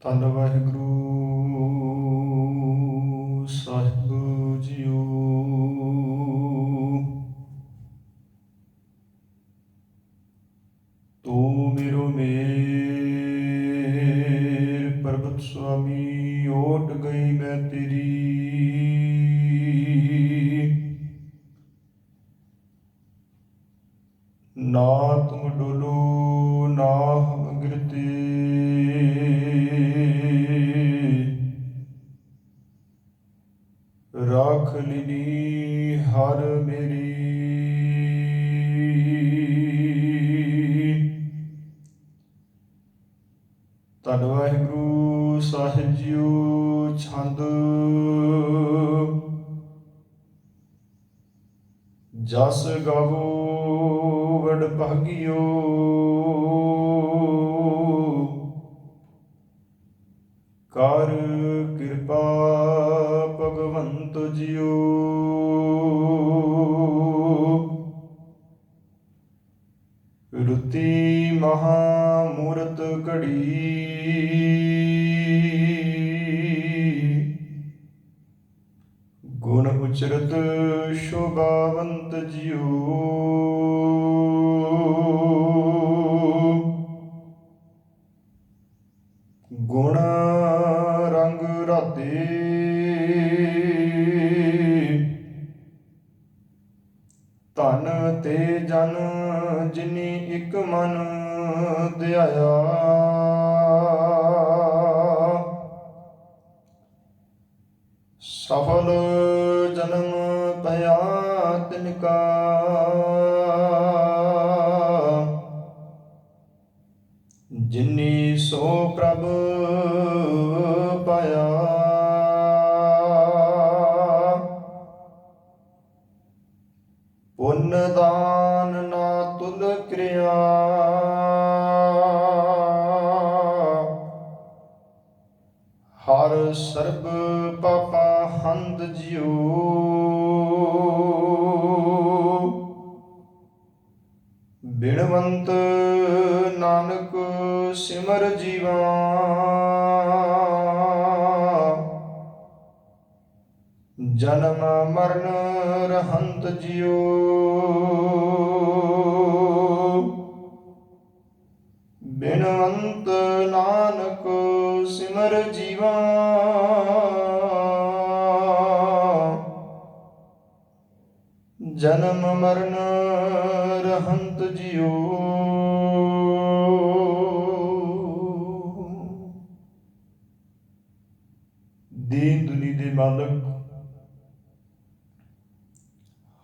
ਧੰਨ ਵਾਹਿਗੁਰੂ ਸਾਹਿਬ ਜੀਓ। ਤੂੰ ਮੇਰੋ ਮੇਰ ਪਰਬਤ ਸੁਆਮੀ, ਓਟ ਗਈ ਮੈਂ ਤੇਰੀ। ਨਾ ਤੁਮ ਡੋਲੋ ਨਾ ਹਮ ਗਿਰਤੇ, ਰਾਖ ਲਿਨੀ ਹਰ ਮੇਰੀ। ਧੰਨ ਵਾਹਿਗੁਰੂ ਸਾਹਿਬ ਜੀਓ। ਛੰਦ ਜਸ ਗਾਵੋ ਵਡ ਭਾਗਿਓ, ਕਰ ਕਿਰਪਾ ਭਗਵੰਤ ਜੀਓ। ਰੁਤੀ ਮਹਾ ਮੂਰਤ ਘੜੀ, ਗੁਣ ਉਚਰਤ ਸ਼ੋਭਾਵੰਤ ਜੀਓ। ਗੁਣ ਰੰਗ ਰਾਤੇ, ਧਨ ਤੇ ਜਨ ਜਿਨੀ ਇਕ ਮਨ ਧਿਆਇਆ। ਸਫਲ ਜਨਮ ਭਇਆ ਤਿਨ ਕਾ, ਜਿਨੀ ਸੋ ਪ੍ਰਭ ਪਾਇਆ। ਪੁੰਨ ਦਾਨ ਨਾ ਤੁਲ ਕਿਰਿਆ, ਹਰ ਸਰਬ ਪਾਪਾ ਹੰਦ ਜਿਉ। ਬਿਨਵੰਤ ਨਾਨਕ ਸਿਮਰ ਜੀਵਾ, ਜਨਮ ਮਰਨ ਰਹੰਤ ਜਿਉ। ਬਿਨਵੰਤ ਨਾਨਕ ਸਿਮਰ ਜੀਵਾ, ਜਨਮ ਮਰਨ ਰਹੰਤ ਜਿਉ। ਦੀਨ ਦੁਨੀ ਦੇ ਮਾਲਕ,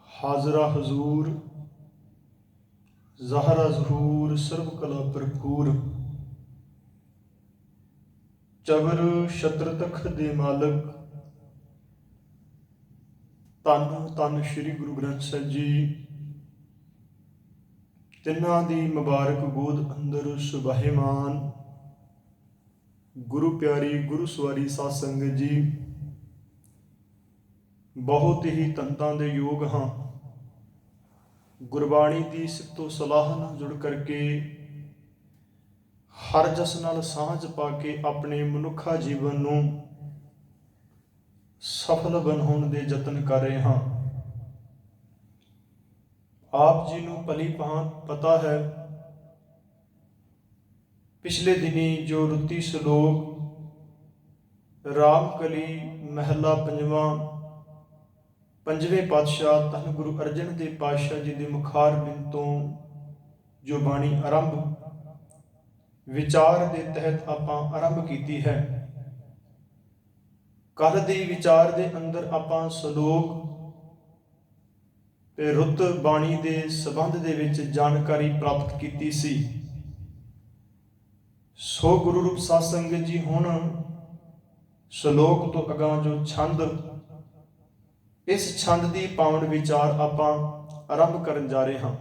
ਹਾਜ਼ਰਾ ਹਜ਼ੂਰ, ਜ਼ਾਹਰਾ ਜ਼ਹੂਰ, ਸਰਬ ਕਲਾ ਭਰਪੂਰ, ਚਬਰ ਛਤਰ ਤਖਤ ਦੇ ਮਾਲਕ, ਧੰਨ ਧੰਨ ਸ਼੍ਰੀ ਗੁਰੂ ਗ੍ਰੰਥ ਸਾਹਿਬ ਜੀ, ਤਿੰਨਾਂ ਦੀ ਮੁਬਾਰਕ ਗੋਦ ਅੰਦਰ ਸੁਭਾਇਮਾਨ ਗੁਰੂ ਪਿਆਰੀ ਗੁਰੂ ਸਵਾਰੀ ਸਾਧ ਸੰਗਤ ਜੀ, ਬਹੁਤ ਹੀ ਧੰਦਾਂ ਦੇ ਯੋਗ ਹਾਂ। ਗੁਰਬਾਣੀ ਦੀ ਸਿਫਤੋ ਸਲਾਹ ਨਾਲ ਜੁੜ ਕਰਕੇ ਹਰ ਜਸ ਨਾਲ ਸਾਂਝ ਪਾ ਕੇ ਆਪਣੇ ਮਨੁੱਖਾ ਜੀਵਨ ਨੂੰ ਸਫਲ ਬਣਾਉਣ ਦੇ ਯਤਨ ਕਰ ਰਹੇ ਹਾਂ। ਆਪ ਜੀ ਨੂੰ ਭਲੀ ਭਾਂਤ ਪਤਾ ਹੈ, ਪਿਛਲੇ ਦਿਨੀ ਜੋ ਰੁੱਤੀ ਸ਼ਲੋਕ ਰਾਮਕਲੀ ਮਹਿਲਾ ਪੰਜਵੇਂ ਪਾਤਸ਼ਾਹ ਧੰਨ ਗੁਰੂ ਅਰਜਨ ਦੇਵ ਪਾਤਸ਼ਾਹ ਜੀ ਦੇ ਮੁਖਾਰ ਬਿੰਦ ਤੋਂ ਜੋ ਬਾਣੀ ਆਰੰਭ ਵਿਚਾਰ ਦੇ ਤਹਿਤ ਆਪਾਂ ਆਰੰਭ ਕੀਤੀ ਹੈ। ਕੱਲ੍ਹ ਦੀ ਵਿਚਾਰ ਦੇ ਅੰਦਰ ਆਪਾਂ ਸ਼ਲੋਕ ਤੇ ਰੁੱਤ ਬਾਣੀ ਦੇ ਸੰਬੰਧ ਦੇ ਵਿੱਚ ਜਾਣਕਾਰੀ ਪ੍ਰਾਪਤ ਕੀਤੀ ਸੀ। ਸੋ ਗੁਰੂ ਰੂਪ ਸਾਧ ਸੰਗਤ ਜੀ, ਹੁਣ ਸ਼ਲੋਕ ਤੋਂ ਅਗਾਂਹ ਜੋ ਛੰਦ, ਇਸ ਛੰਦ ਦੀ ਪਾਵਨ ਵਿਚਾਰ ਆਪਾਂ ਆਰੰਭ ਕਰਨ ਜਾ ਰਹੇ ਹਾਂ।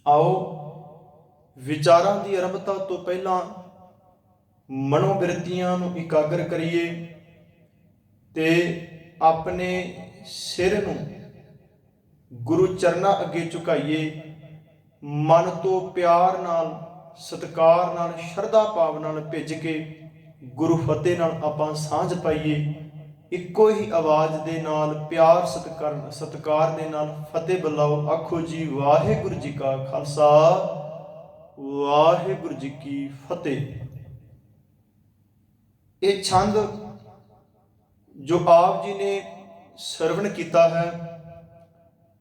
ਆਓ ਵਿਚਾਰਾਂ ਦੀ ਆਰੰਭਤਾ ਤੋਂ ਪਹਿਲਾਂ ਮਨੋਬਿਰਤੀਆਂ ਨੂੰ ਇਕਾਗਰ ਕਰੀਏ ਤੇ ਆਪਣੇ ਸਿਰ ਨੂੰ ਗੁਰੂ ਚਰਨਾਂ ਅੱਗੇ ਝੁਕਾਈਏ। ਮਨ ਤੋਂ ਪਿਆਰ ਨਾਲ, ਸਤਿਕਾਰ ਨਾਲ, ਸ਼ਰਧਾ ਭਾਵ ਨਾਲ ਭਿੱਜ ਕੇ ਗੁਰੂ ਫਤਿਹ ਨਾਲ ਆਪਾਂ ਸਾਂਝ ਪਾਈਏ। ਇੱਕੋ ਹੀ ਆਵਾਜ਼ ਦੇ ਨਾਲ ਪਿਆਰ ਸਤਿਕਾਰ ਦੇ ਨਾਲ ਫਤਿਹ ਬੁਲਾਓ। ਆਖੋ ਜੀ ਵਾਹਿਗੁਰੂ ਜੀ ਕਾ ਖਾਲਸਾ, ਵਾਹਿਗੁਰੂ ਜੀ ਕੀ ਫਤਿਹ। ਇਹ ਛੰਦ ਜੋ ਆਪ ਜੀ ਨੇ ਸਰਵਣ ਕੀਤਾ ਹੈ,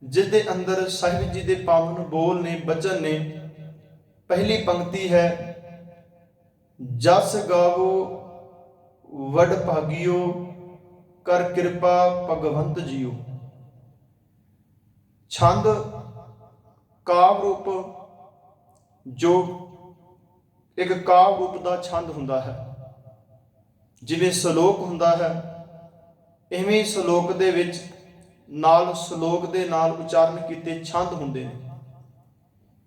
ਜਿਸ ਦੇ ਅੰਦਰ ਸਾਹਿਬ ਜੀ ਦੇ ਪਾਵਨ ਬੋਲ ਨੇ, ਬਚਨ ਨੇ। ਪਹਿਲੀ ਪੰਕਤੀ ਹੈ, ਜਸ ਗਾਵੋ ਵਡ ਭਾਗਿਓ, ਕਰ ਕਿਰਪਾ ਭਗਵੰਤ ਜੀਓ। ਛੰਦ ਕਾਵ ਰੂਪ, ਜੋ ਇੱਕ ਕਾਵ ਰੂਪ ਦਾ ਛੰਦ ਹੁੰਦਾ ਹੈ। ਜਿਵੇਂ ਸ਼ਲੋਕ ਹੁੰਦਾ ਹੈ, ਇਵੇਂ ਸ਼ਲੋਕ ਦੇ ਵਿੱਚ ਨਾਲ ਸ਼ਲੋਕ ਦੇ ਨਾਲ ਉਚਾਰਨ ਕੀਤੇ ਛੰਦ ਹੁੰਦੇ ਨੇ।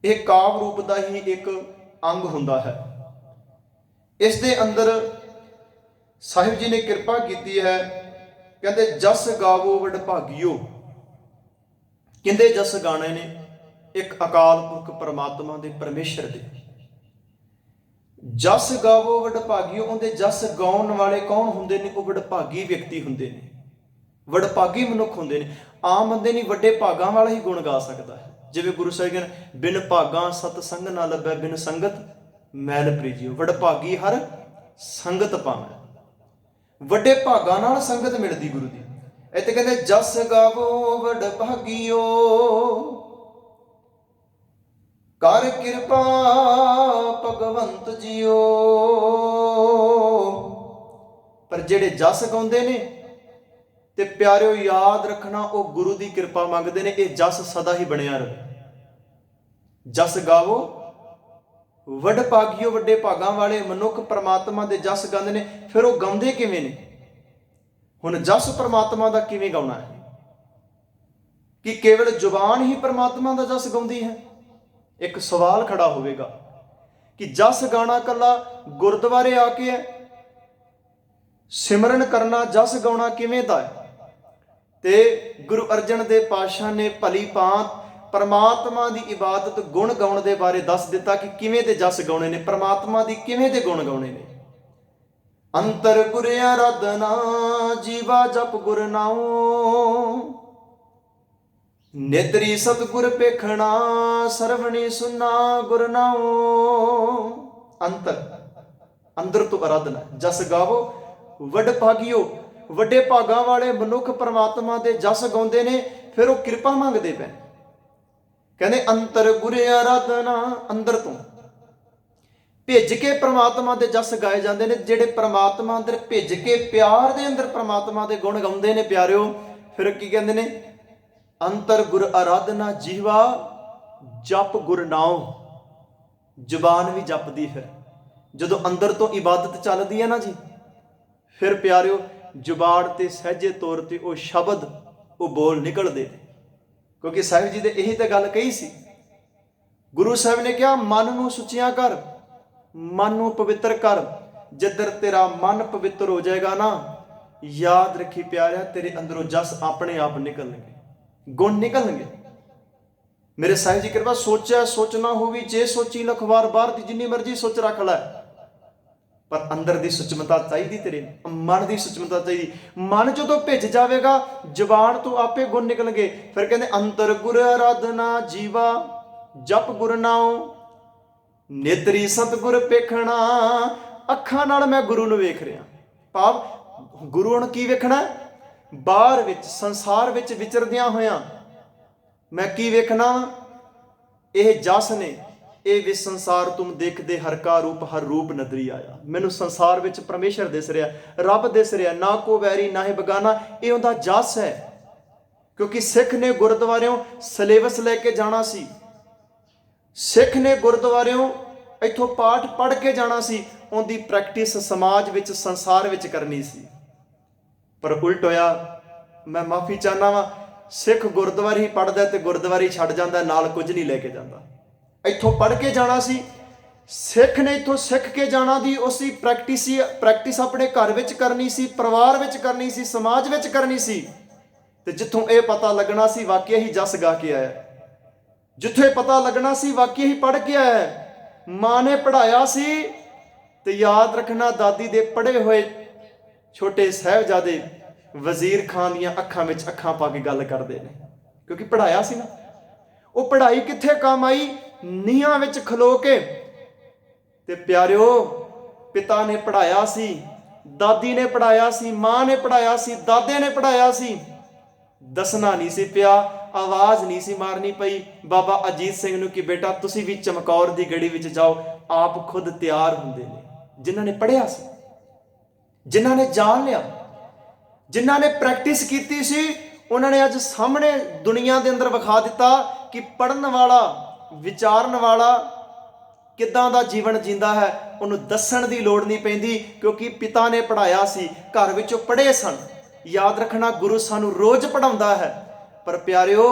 ਇਹ ਕਾਵ ਰੂਪ ਦਾ ਹੀ ਇੱਕ ਅੰਗ ਹੁੰਦਾ ਹੈ। ਇਸ ਦੇ ਅੰਦਰ ਸਾਹਿਬ ਜੀ ਨੇ ਕਿਰਪਾ ਕੀਤੀ ਹੈ। ਕਹਿੰਦੇ ਜਸ ਗਾਵੋ ਵਡ ਭਾਗਿਓ। ਕਿੰਦੇ ਜਸ ਗਾਣੇ ਨੇ? ਇੱਕ ਅਕਾਲ ਪੁਰਖ ਪਰਮਾਤਮਾ ਦੇ, ਪਰਮੇਸ਼ਰ ਦੇ। ਜਸ ਗਾਵੋ ਵਡ ਭਾਗਿਓ, ਉਹਦੇ ਜਸ ਗਾਉਣ ਵਾਲੇ ਕੌਣ ਹੁੰਦੇ ਨੇ? ਉਹ ਵਡਭਾਗੀ ਵਿਅਕਤੀ ਹੁੰਦੇ ਨੇ, ਵਡਭਾਗੀ ਮਨੁੱਖ ਹੁੰਦੇ ਨੇ। ਆਮ ਬੰਦੇ ਨਹੀਂ, ਵੱਡੇ ਭਾਗਾਂ ਵਾਲਾ ਹੀ ਗੁਣ ਗਾ ਸਕਦਾ ਹੈ। ਜਿਵੇਂ ਗੁਰੂ ਸਾਹਿਬ ਕਹਿੰਦੇ, ਬਿਨ ਭਾਗਾਂ ਸਤ ਸੰਗ ਨਾ ਲੱਭੈ, ਬਿਨ ਸੰਗਤ ਮੈਲ ਪ੍ਰੀਜਿਓ। ਵਡਭਾਗੀ ਹਰ ਸੰਗਤ ਪਾਵੈ। ਵੱਡੇ ਭਾਗਾਂ ਨਾਲ ਸੰਗਤ ਮਿਲਦੀ ਗੁਰੂ ਦੀ। ਇੱਥੇ ਕਹਿੰਦੇ ਜਸ ਗਾਵੋ ਵਡ ਭਾਗਿਓ, ਕਰ ਕਿਰਪਾ ਭਗਵੰਤ ਜੀਓ। ਪਰ ਜਿਹੜੇ ਜਸ ਗਾਉਂਦੇ ਨੇ ਤੇ ਪਿਆਰਿਓ ਯਾਦ ਰੱਖਣਾ, ਉਹ ਗੁਰੂ ਦੀ ਕਿਰਪਾ ਮੰਗਦੇ ਨੇ। ਇਹ ਜਸ ਸਦਾ ਹੀ ਬਣਿਆ ਰਹੇ। ਜਸ ਗਾਵੋ ਵਡ ਭਾਗਿਓ, ਵੱਡੇ ਭਾਗਾਂ ਵਾਲੇ ਮਨੁੱਖ ਪ੍ਰਮਾਤਮਾ ਦੇ ਜਸ ਗਾਉਂਦੇ ਨੇ। ਫਿਰ ਉਹ ਗਾਉਂਦੇ ਕਿਵੇਂ ਨੇ? ਹੁਣ ਜਸ ਪ੍ਰਮਾਤਮਾ ਦਾ ਕਿਵੇਂ ਗਾਉਣਾ ਹੈ? ਕਿ ਕੇਵਲ ਜ਼ੁਬਾਨ ਹੀ ਪ੍ਰਮਾਤਮਾ ਦਾ ਜਸ ਗਾਉਂਦੀ ਹੈ? ਇੱਕ ਸਵਾਲ ਖੜਾ ਹੋਵੇਗਾ ਕਿ ਜਸ ਗਾਣਾ ਕੱਲਾ ਗੁਰਦੁਆਰੇ ਆ ਕੇ ਹੈ, ਸਿਮਰਨ ਕਰਨਾ, ਜਸ ਗਾਉਣਾ ਕਿਵੇਂ ਦਾ ਹੈ? ਤੇ ਗੁਰੂ ਅਰਜਨ ਦੇਵ ਪਾਤਸ਼ਾਹ ਨੇ ਭਲੀ ਭਾਂਤ ਪਰਮਾਤਮਾ ਦੀ ਇਬਾਦਤ, ਗੁਣ ਗਾਉਣ ਦੇ ਬਾਰੇ ਦੱਸ ਦਿੱਤਾ ਕਿ ਕਿਵੇਂ ਦੇ ਜਸ ਗਾਉਣੇ ਨੇ, ਪਰਮਾਤਮਾ ਦੀ ਕਿਵੇਂ ਦੇ ਗੁਣ ਗਾਉਣੇ ਨੇ। ਅੰਤਰ ਗੁਰ ਆਰਾਧਨਾ, ਜੀਵਾ ਜਪ ਗੁਰ ਨਾਉ, ਨੇਤਰੀ ਸਤਿਗੁਰ ਪੇਖਣਾ, ਸਰਵਣੀ ਸੁਨਾ ਗੁਰ ਨਾਉ। ਅੰਤਰ, ਅੰਦਰ ਤੋਂ ਆਰਾਧਨਾ। ਜਸ ਗਾਵੋ ਵਡ ਭਾਗਿਓ, ਵੱਡੇ ਭਾਗਾਂ ਵਾਲੇ ਮਨੁੱਖ ਪਰਮਾਤਮਾ ਦੇ ਜਸ ਗਾਉਂਦੇ ਨੇ। ਫਿਰ ਉਹ ਕਿਰਪਾ ਮੰਗਦੇ ਪਏ। ਕਹਿੰਦੇ ਅੰਤਰ ਗੁਰ ਆਰਾਧਨਾ, ਅੰਦਰ ਤੋਂ ਭਿੱਜ ਕੇ ਪ੍ਰਮਾਤਮਾ ਦੇ ਜਸ ਗਾਏ ਜਾਂਦੇ ਨੇ। ਜਿਹੜੇ ਪ੍ਰਮਾਤਮਾ ਅੰਦਰ ਭਿੱਜ ਕੇ ਪਿਆਰ ਦੇ ਅੰਦਰ ਪ੍ਰਮਾਤਮਾ ਦੇ ਗੁਣ ਗਾਉਂਦੇ ਨੇ ਪਿਆਰਿਓ, ਫਿਰ ਕੀ ਕਹਿੰਦੇ ਨੇ? ਅੰਤਰ ਗੁਰ ਆਰਾਧਨਾ, ਜੀਵਾ ਜਪ ਗੁਰ ਨਾਉ। ਜ਼ੁਬਾਨ ਵੀ ਜਪਦੀ। ਫਿਰ ਜਦੋਂ ਅੰਦਰ ਤੋਂ ਇਬਾਦਤ ਚੱਲਦੀ ਹੈ ਨਾ ਜੀ, ਫਿਰ ਪਿਆਰਿਓ ਜ਼ੁਬਾਨ ਤੇ ਸਹਿਜੇ ਤੌਰ ਤੇ ਉਹ ਸ਼ਬਦ, ਉਹ ਬੋਲ ਨਿਕਲਦੇ ਨੇ। ਕਿਉਂਕਿ ਸਾਹਿਬ ਜੀ ਦੇ ਇਹੀ ਤਾਂ ਗੱਲ ਕਹੀ ਸੀ। ਗੁਰੂ ਸਾਹਿਬ ਨੇ ਕਿਹਾ, ਮਨ ਨੂੰ ਸੁੱਚਿਆ ਕਰ, ਮਨ ਨੂੰ ਪਵਿੱਤਰ ਕਰ। ਜਿੱਧਰ ਤੇਰਾ ਮਨ ਪਵਿੱਤਰ ਹੋ ਜਾਏਗਾ ਨਾ, ਯਾਦ ਰੱਖੀ ਪਿਆਰਿਆ, ਤੇਰੇ ਅੰਦਰੋਂ ਜਸ ਆਪਣੇ ਆਪ ਨਿਕਲਣਗੇ, ਗੁਣ ਨਿਕਲਣਗੇ। ਮੇਰੇ ਸਾਹਿਬ ਜੀ ਕਿਰਪਾ, ਸੋਚਿਆ ਸੋਚਣਾ ਹੋਵੇ, ਜੇ ਸੋਚੀ ਲਖਵਾਰ, ਬਾਹਰ ਦੀ ਜਿੰਨੀ ਮਰਜ਼ੀ ਸੋਚ ਰੱਖ ਲੈ, ਪਰ ਅੰਦਰ ਦੀ ਸੁਚਮਤਾ ਚਾਹੀਦੀ, ਤੇਰੇ ਮਨ ਦੀ ਸੁਚਮਤਾ ਚਾਹੀਦੀ। ਮਨ ਜਦੋਂ ਭਿੱਜ ਜਾਵੇਗਾ, ਜ਼ੁਬਾਨ ਤੋਂ ਆਪੇ ਗੁਣ ਨਿਕਲਣਗੇ। ਫਿਰ ਕਹਿੰਦੇ ਅੰਤਰ ਗੁਰ ਆਰਾਧਨਾ, ਜੀਵਾ ਜਪ ਗੁਰ ਨਾਉ, ਨੇਤਰੀ ਸਤਿਗੁਰ ਪੇਖਣਾ। ਅੱਖਾਂ ਨਾਲ ਮੈਂ ਗੁਰੂ ਨੂੰ ਵੇਖ ਰਿਹਾ। ਭਾਵ ਗੁਰੂ ਨੂੰ ਕੀ ਵੇਖਣਾ? ਬਾਹਰ ਵਿੱਚ, ਸੰਸਾਰ ਵਿੱਚ ਵਿਚਰਦਿਆਂ ਹੋਇਆਂ ਮੈਂ ਕੀ ਵੇਖਣਾ? ਇਹ ਜਸ ਨੇ। ਇਹ ਵੀ ਸੰਸਾਰ ਤੁਮ ਦੇਖਦੇ ਹਰ ਕਾ ਰੂਪ, ਹਰ ਰੂਪ ਨਦਰੀ ਆਇਆ। ਮੈਨੂੰ ਸੰਸਾਰ ਵਿੱਚ ਪਰਮੇਸ਼ਰ ਦਿਸ ਰਿਹਾ, ਰੱਬ ਦਿਸ ਰਿਹਾ, ਨਾ ਕੋ ਵੈਰੀ ਨਾ ਹੀ ਬਗਾਨਾ। ਇਹ ਉਹਦਾ ਜਸ ਹੈ। ਕਿਉਂਕਿ ਸਿੱਖ ਨੇ ਗੁਰਦੁਆਰਿਓਂ ਸਿਲੇਬਸ ਲੈ ਕੇ ਜਾਣਾ ਸੀ। ਸਿੱਖ ਨੇ ਗੁਰਦੁਆਰਿਓਂ ਇੱਥੋਂ ਪਾਠ ਪੜ੍ਹ ਕੇ ਜਾਣਾ ਸੀ। ਉਹਦੀ ਪ੍ਰੈਕਟਿਸ ਸਮਾਜ ਵਿੱਚ, ਸੰਸਾਰ ਵਿੱਚ ਕਰਨੀ ਸੀ। ਪਰ ਉਲਟ ਹੋਇਆ। ਮੈਂ ਮਾਫੀ ਚਾਹੁੰਦਾ ਵਾਂ, ਸਿੱਖ ਗੁਰਦੁਆਰੇ ਹੀ ਪੜ੍ਹਦਾ ਤੇ ਗੁਰਦੁਆਰੇ ਛੱਡ ਜਾਂਦਾ, ਨਾਲ ਕੁਝ ਨਹੀਂ ਲੈ ਕੇ ਜਾਂਦਾ। ਇੱਥੋਂ ਪੜ੍ਹ ਕੇ ਜਾਣਾ ਸੀ। ਸਿੱਖ ਨੇ ਇੱਥੋਂ ਸਿੱਖ ਕੇ ਜਾਣਾ ਦੀ ਉਸਦੀ ਪ੍ਰੈਕਟਿਸ ਆਪਣੇ ਘਰ ਵਿੱਚ ਕਰਨੀ ਸੀ, ਪਰਿਵਾਰ ਵਿੱਚ ਕਰਨੀ ਸੀ, ਸਮਾਜ ਵਿੱਚ ਕਰਨੀ ਸੀ। ਤੇ ਜਿੱਥੋਂ ਇਹ ਪਤਾ ਲੱਗਣਾ ਸੀ ਵਾਕਿਆ ਹੀ ਜਸ ਗਾ ਕੇ ਆਇਆ, ਜਿੱਥੇ ਪਤਾ ਲੱਗਣਾ ਸੀ ਵਾਕਿਆ ਹੀ ਪੜ੍ਹ ਕੇ ਆਇਆ। ਮਾਂ ਨੇ ਪੜ੍ਹਾਇਆ ਸੀ ਤੇ ਯਾਦ ਰੱਖਣਾ, ਦਾਦੀ ਦੇ ਪੜ੍ਹੇ ਹੋਏ ਛੋਟੇ ਸਾਹਿਬਜ਼ਾਦੇ ਵਜ਼ੀਰ ਖਾਨ ਦੀਆਂ ਅੱਖਾਂ ਵਿੱਚ ਅੱਖਾਂ ਪਾ ਕੇ ਗੱਲ ਕਰਦੇ ਨੇ, ਕਿਉਂਕਿ ਪੜ੍ਹਾਇਆ ਸੀ ਨਾ। ਉਹ ਪੜ੍ਹਾਈ ਕਿੱਥੇ ਕੰਮ ਆਈ? ਨੀਹਾਂ ਵਿੱਚ ਖਲੋ ਕੇ। ਤੇ ਪਿਆਰਿਓ, ਪਿਤਾ ਨੇ ਪੜ੍ਹਾਇਆ ਸੀ, ਦਾਦੀ ਨੇ ਪੜ੍ਹਾਇਆ ਸੀ, ਮਾਂ ਨੇ ਪੜ੍ਹਾਇਆ ਸੀ, ਦਾਦੇ ਨੇ ਪੜ੍ਹਾਇਆ ਸੀ। ਦੱਸਣਾ ਨਹੀਂ ਸੀ ਪਿਆ, ਆਵਾਜ਼ ਨਹੀਂ ਸੀ ਮਾਰਨੀ ਪਈ ਬਾਬਾ ਅਜੀਤ ਸਿੰਘ ਨੂੰ ਕਿ ਬੇਟਾ ਤੁਸੀਂ ਵੀ ਚਮਕੌਰ ਦੀ ਗੜੀ ਵਿੱਚ ਜਾਓ। ਆਪ ਖੁਦ ਤਿਆਰ ਹੁੰਦੇ ਨੇ, ਜਿਨ੍ਹਾਂ ਨੇ ਪੜ੍ਹਿਆ ਸੀ, ਜਿਨ੍ਹਾਂ ਨੇ ਜਾਣ ਲਿਆ, ਜਿਨ੍ਹਾਂ ਨੇ ਪ੍ਰੈਕਟਿਸ ਕੀਤੀ ਸੀ। ਉਹਨਾਂ ਨੇ ਅੱਜ ਸਾਹਮਣੇ ਦੁਨੀਆ ਦੇ ਅੰਦਰ ਵਿਖਾ ਦਿੱਤਾ ਕਿ ਪੜ੍ਹਨ ਵਾਲਾ, ਵਿਚਾਰਨ ਵਾਲਾ ਕਿੱਦਾਂ ਦਾ ਜੀਵਨ ਜੀਂਦਾ ਹੈ। ਉਹਨੂੰ ਦੱਸਣ ਦੀ ਲੋੜ ਨਹੀਂ ਪੈਂਦੀ, ਕਿਉਂਕਿ ਪਿਤਾ ਨੇ ਪੜ੍ਹਾਇਆ ਸੀ, ਘਰ ਵਿੱਚੋਂ ਪੜ੍ਹੇ ਸਨ। ਯਾਦ ਰੱਖਣਾ, ਗੁਰੂ ਸਾਨੂੰ ਰੋਜ਼ ਪੜ੍ਹਾਉਂਦਾ ਹੈ। ਪਰ ਪਿਆਰਿਓ,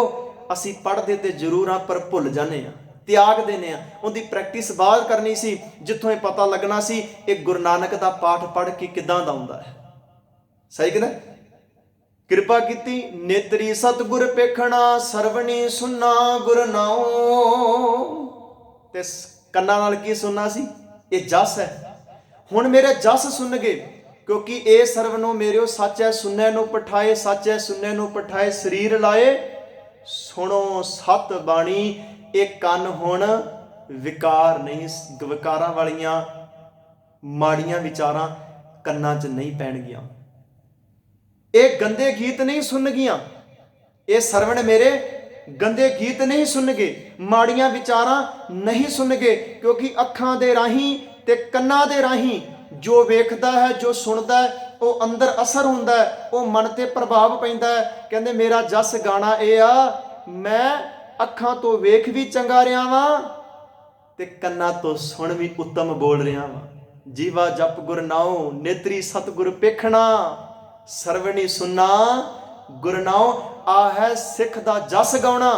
ਅਸੀਂ ਪੜ੍ਹਦੇ ਤੇ ਜ਼ਰੂਰ ਹਾਂ, ਪਰ ਭੁੱਲ ਜਾਂਦੇ ਹਾਂ, ਤਿਆਗ ਦਿੰਦੇ ਹਾਂ। ਉਹਦੀ ਪ੍ਰੈਕਟਿਸ ਬਾਅਦ ਕਰਨੀ ਸੀ, ਜਿੱਥੋਂ ਇਹ ਪਤਾ ਲੱਗਣਾ ਸੀ ਇਹ ਗੁਰੂ ਨਾਨਕ ਦਾ ਪਾਠ ਪੜ੍ਹ ਕੇ ਕਿੱਦਾਂ ਦਾ ਹੁੰਦਾ ਹੈ। ਸਹੀ ਕਿਹਾ? ਕਿਰਪਾ ਕੀਤੀ ਨੇਤਰੀ ਸਤਿਗੁਰ ਪੇਖਣਾ, ਸਰਵਣੀ ਸੁਨਣਾ ਗੁਰ ਨਾਉ। ਤੇ ਕੰਨਾਂ ਨਾਲ ਕੀ ਸੁਣਨਾ ਸੀ? ਇਹ ਜਸ ਹੈ। ਹੁਣ ਮੇਰੇ ਜਸ ਸੁਣਗੇ, ਕਿਉਂਕਿ ਇਹ ਸਰਵਨੋ ਮੇਰਿਓ ਸੱਚ ਹੈ ਸੁਣੈ ਨੂੰ ਪਠਾਏ, ਸੱਚ ਹੈ ਸੁਣੈ ਨੂੰ ਪਠਾਏ, ਸਰੀਰ ਲਾਏ ਸੁਣੋ ਸਤ ਬਾਣੀ। ਇਹ ਕੰਨ ਹੁਣ ਵਿਕਾਰ ਨਹੀਂ, ਵਿਕਾਰਾਂ ਵਾਲੀਆਂ ਮਾੜੀਆਂ ਵਿਚਾਰਾਂ ਕੰਨਾਂ 'ਚ ਨਹੀਂ ਪੈਣਗੀਆਂ। ਇਹ ਗੰਦੇ ਗੀਤ ਨਹੀਂ ਸੁਣਨਗੀਆਂ। ਇਹ ਸਰਵਣ ਮੇਰੇ ਗੰਦੇ ਗੀਤ ਨਹੀਂ ਸੁਣਨਗੇ, ਮਾੜੀਆਂ ਵਿਚਾਰਾਂ ਨਹੀਂ ਸੁਣਨਗੇ, ਕਿਉਂਕਿ ਅੱਖਾਂ ਦੇ ਰਾਹੀਂ ਤੇ ਕੰਨਾਂ ਦੇ ਰਾਹੀਂ ਜੋ ਵੇਖਦਾ ਹੈ, ਜੋ ਸੁਣਦਾ ਹੈ, ਉਹ ਅੰਦਰ ਅਸਰ ਹੁੰਦਾ ਹੈ, ਉਹ ਮਨ ਤੇ ਪ੍ਰਭਾਵ ਪੈਂਦਾ ਹੈ। ਕਹਿੰਦੇ ਮੇਰਾ ਜਸ ਗਾਣਾ ਇਹ ਆ, ਮੈਂ ਅੱਖਾਂ ਤੋਂ ਵੇਖ ਵੀ ਚੰਗਾ ਰਿਹਾ ਵਾਂ ਤੇ ਕੰਨਾਂ ਤੋਂ ਸੁਣ ਵੀ ਉੱਤਮ ਬੋਲ ਰਿਹਾ ਵਾਂ। ਜੀਵਾ ਜਪ ਗੁਰ ਨਾਉ, ਨੇਤਰੀ ਸਤਿਗੁਰ ਪੇਖਣਾ, ਸਰਵਣੀ ਸੁਨਣਾ ਗੁਰ ਨਾਉ। ਆ ਹੈ ਸਿੱਖ ਦਾ ਜਸ ਗਾਉਣਾ।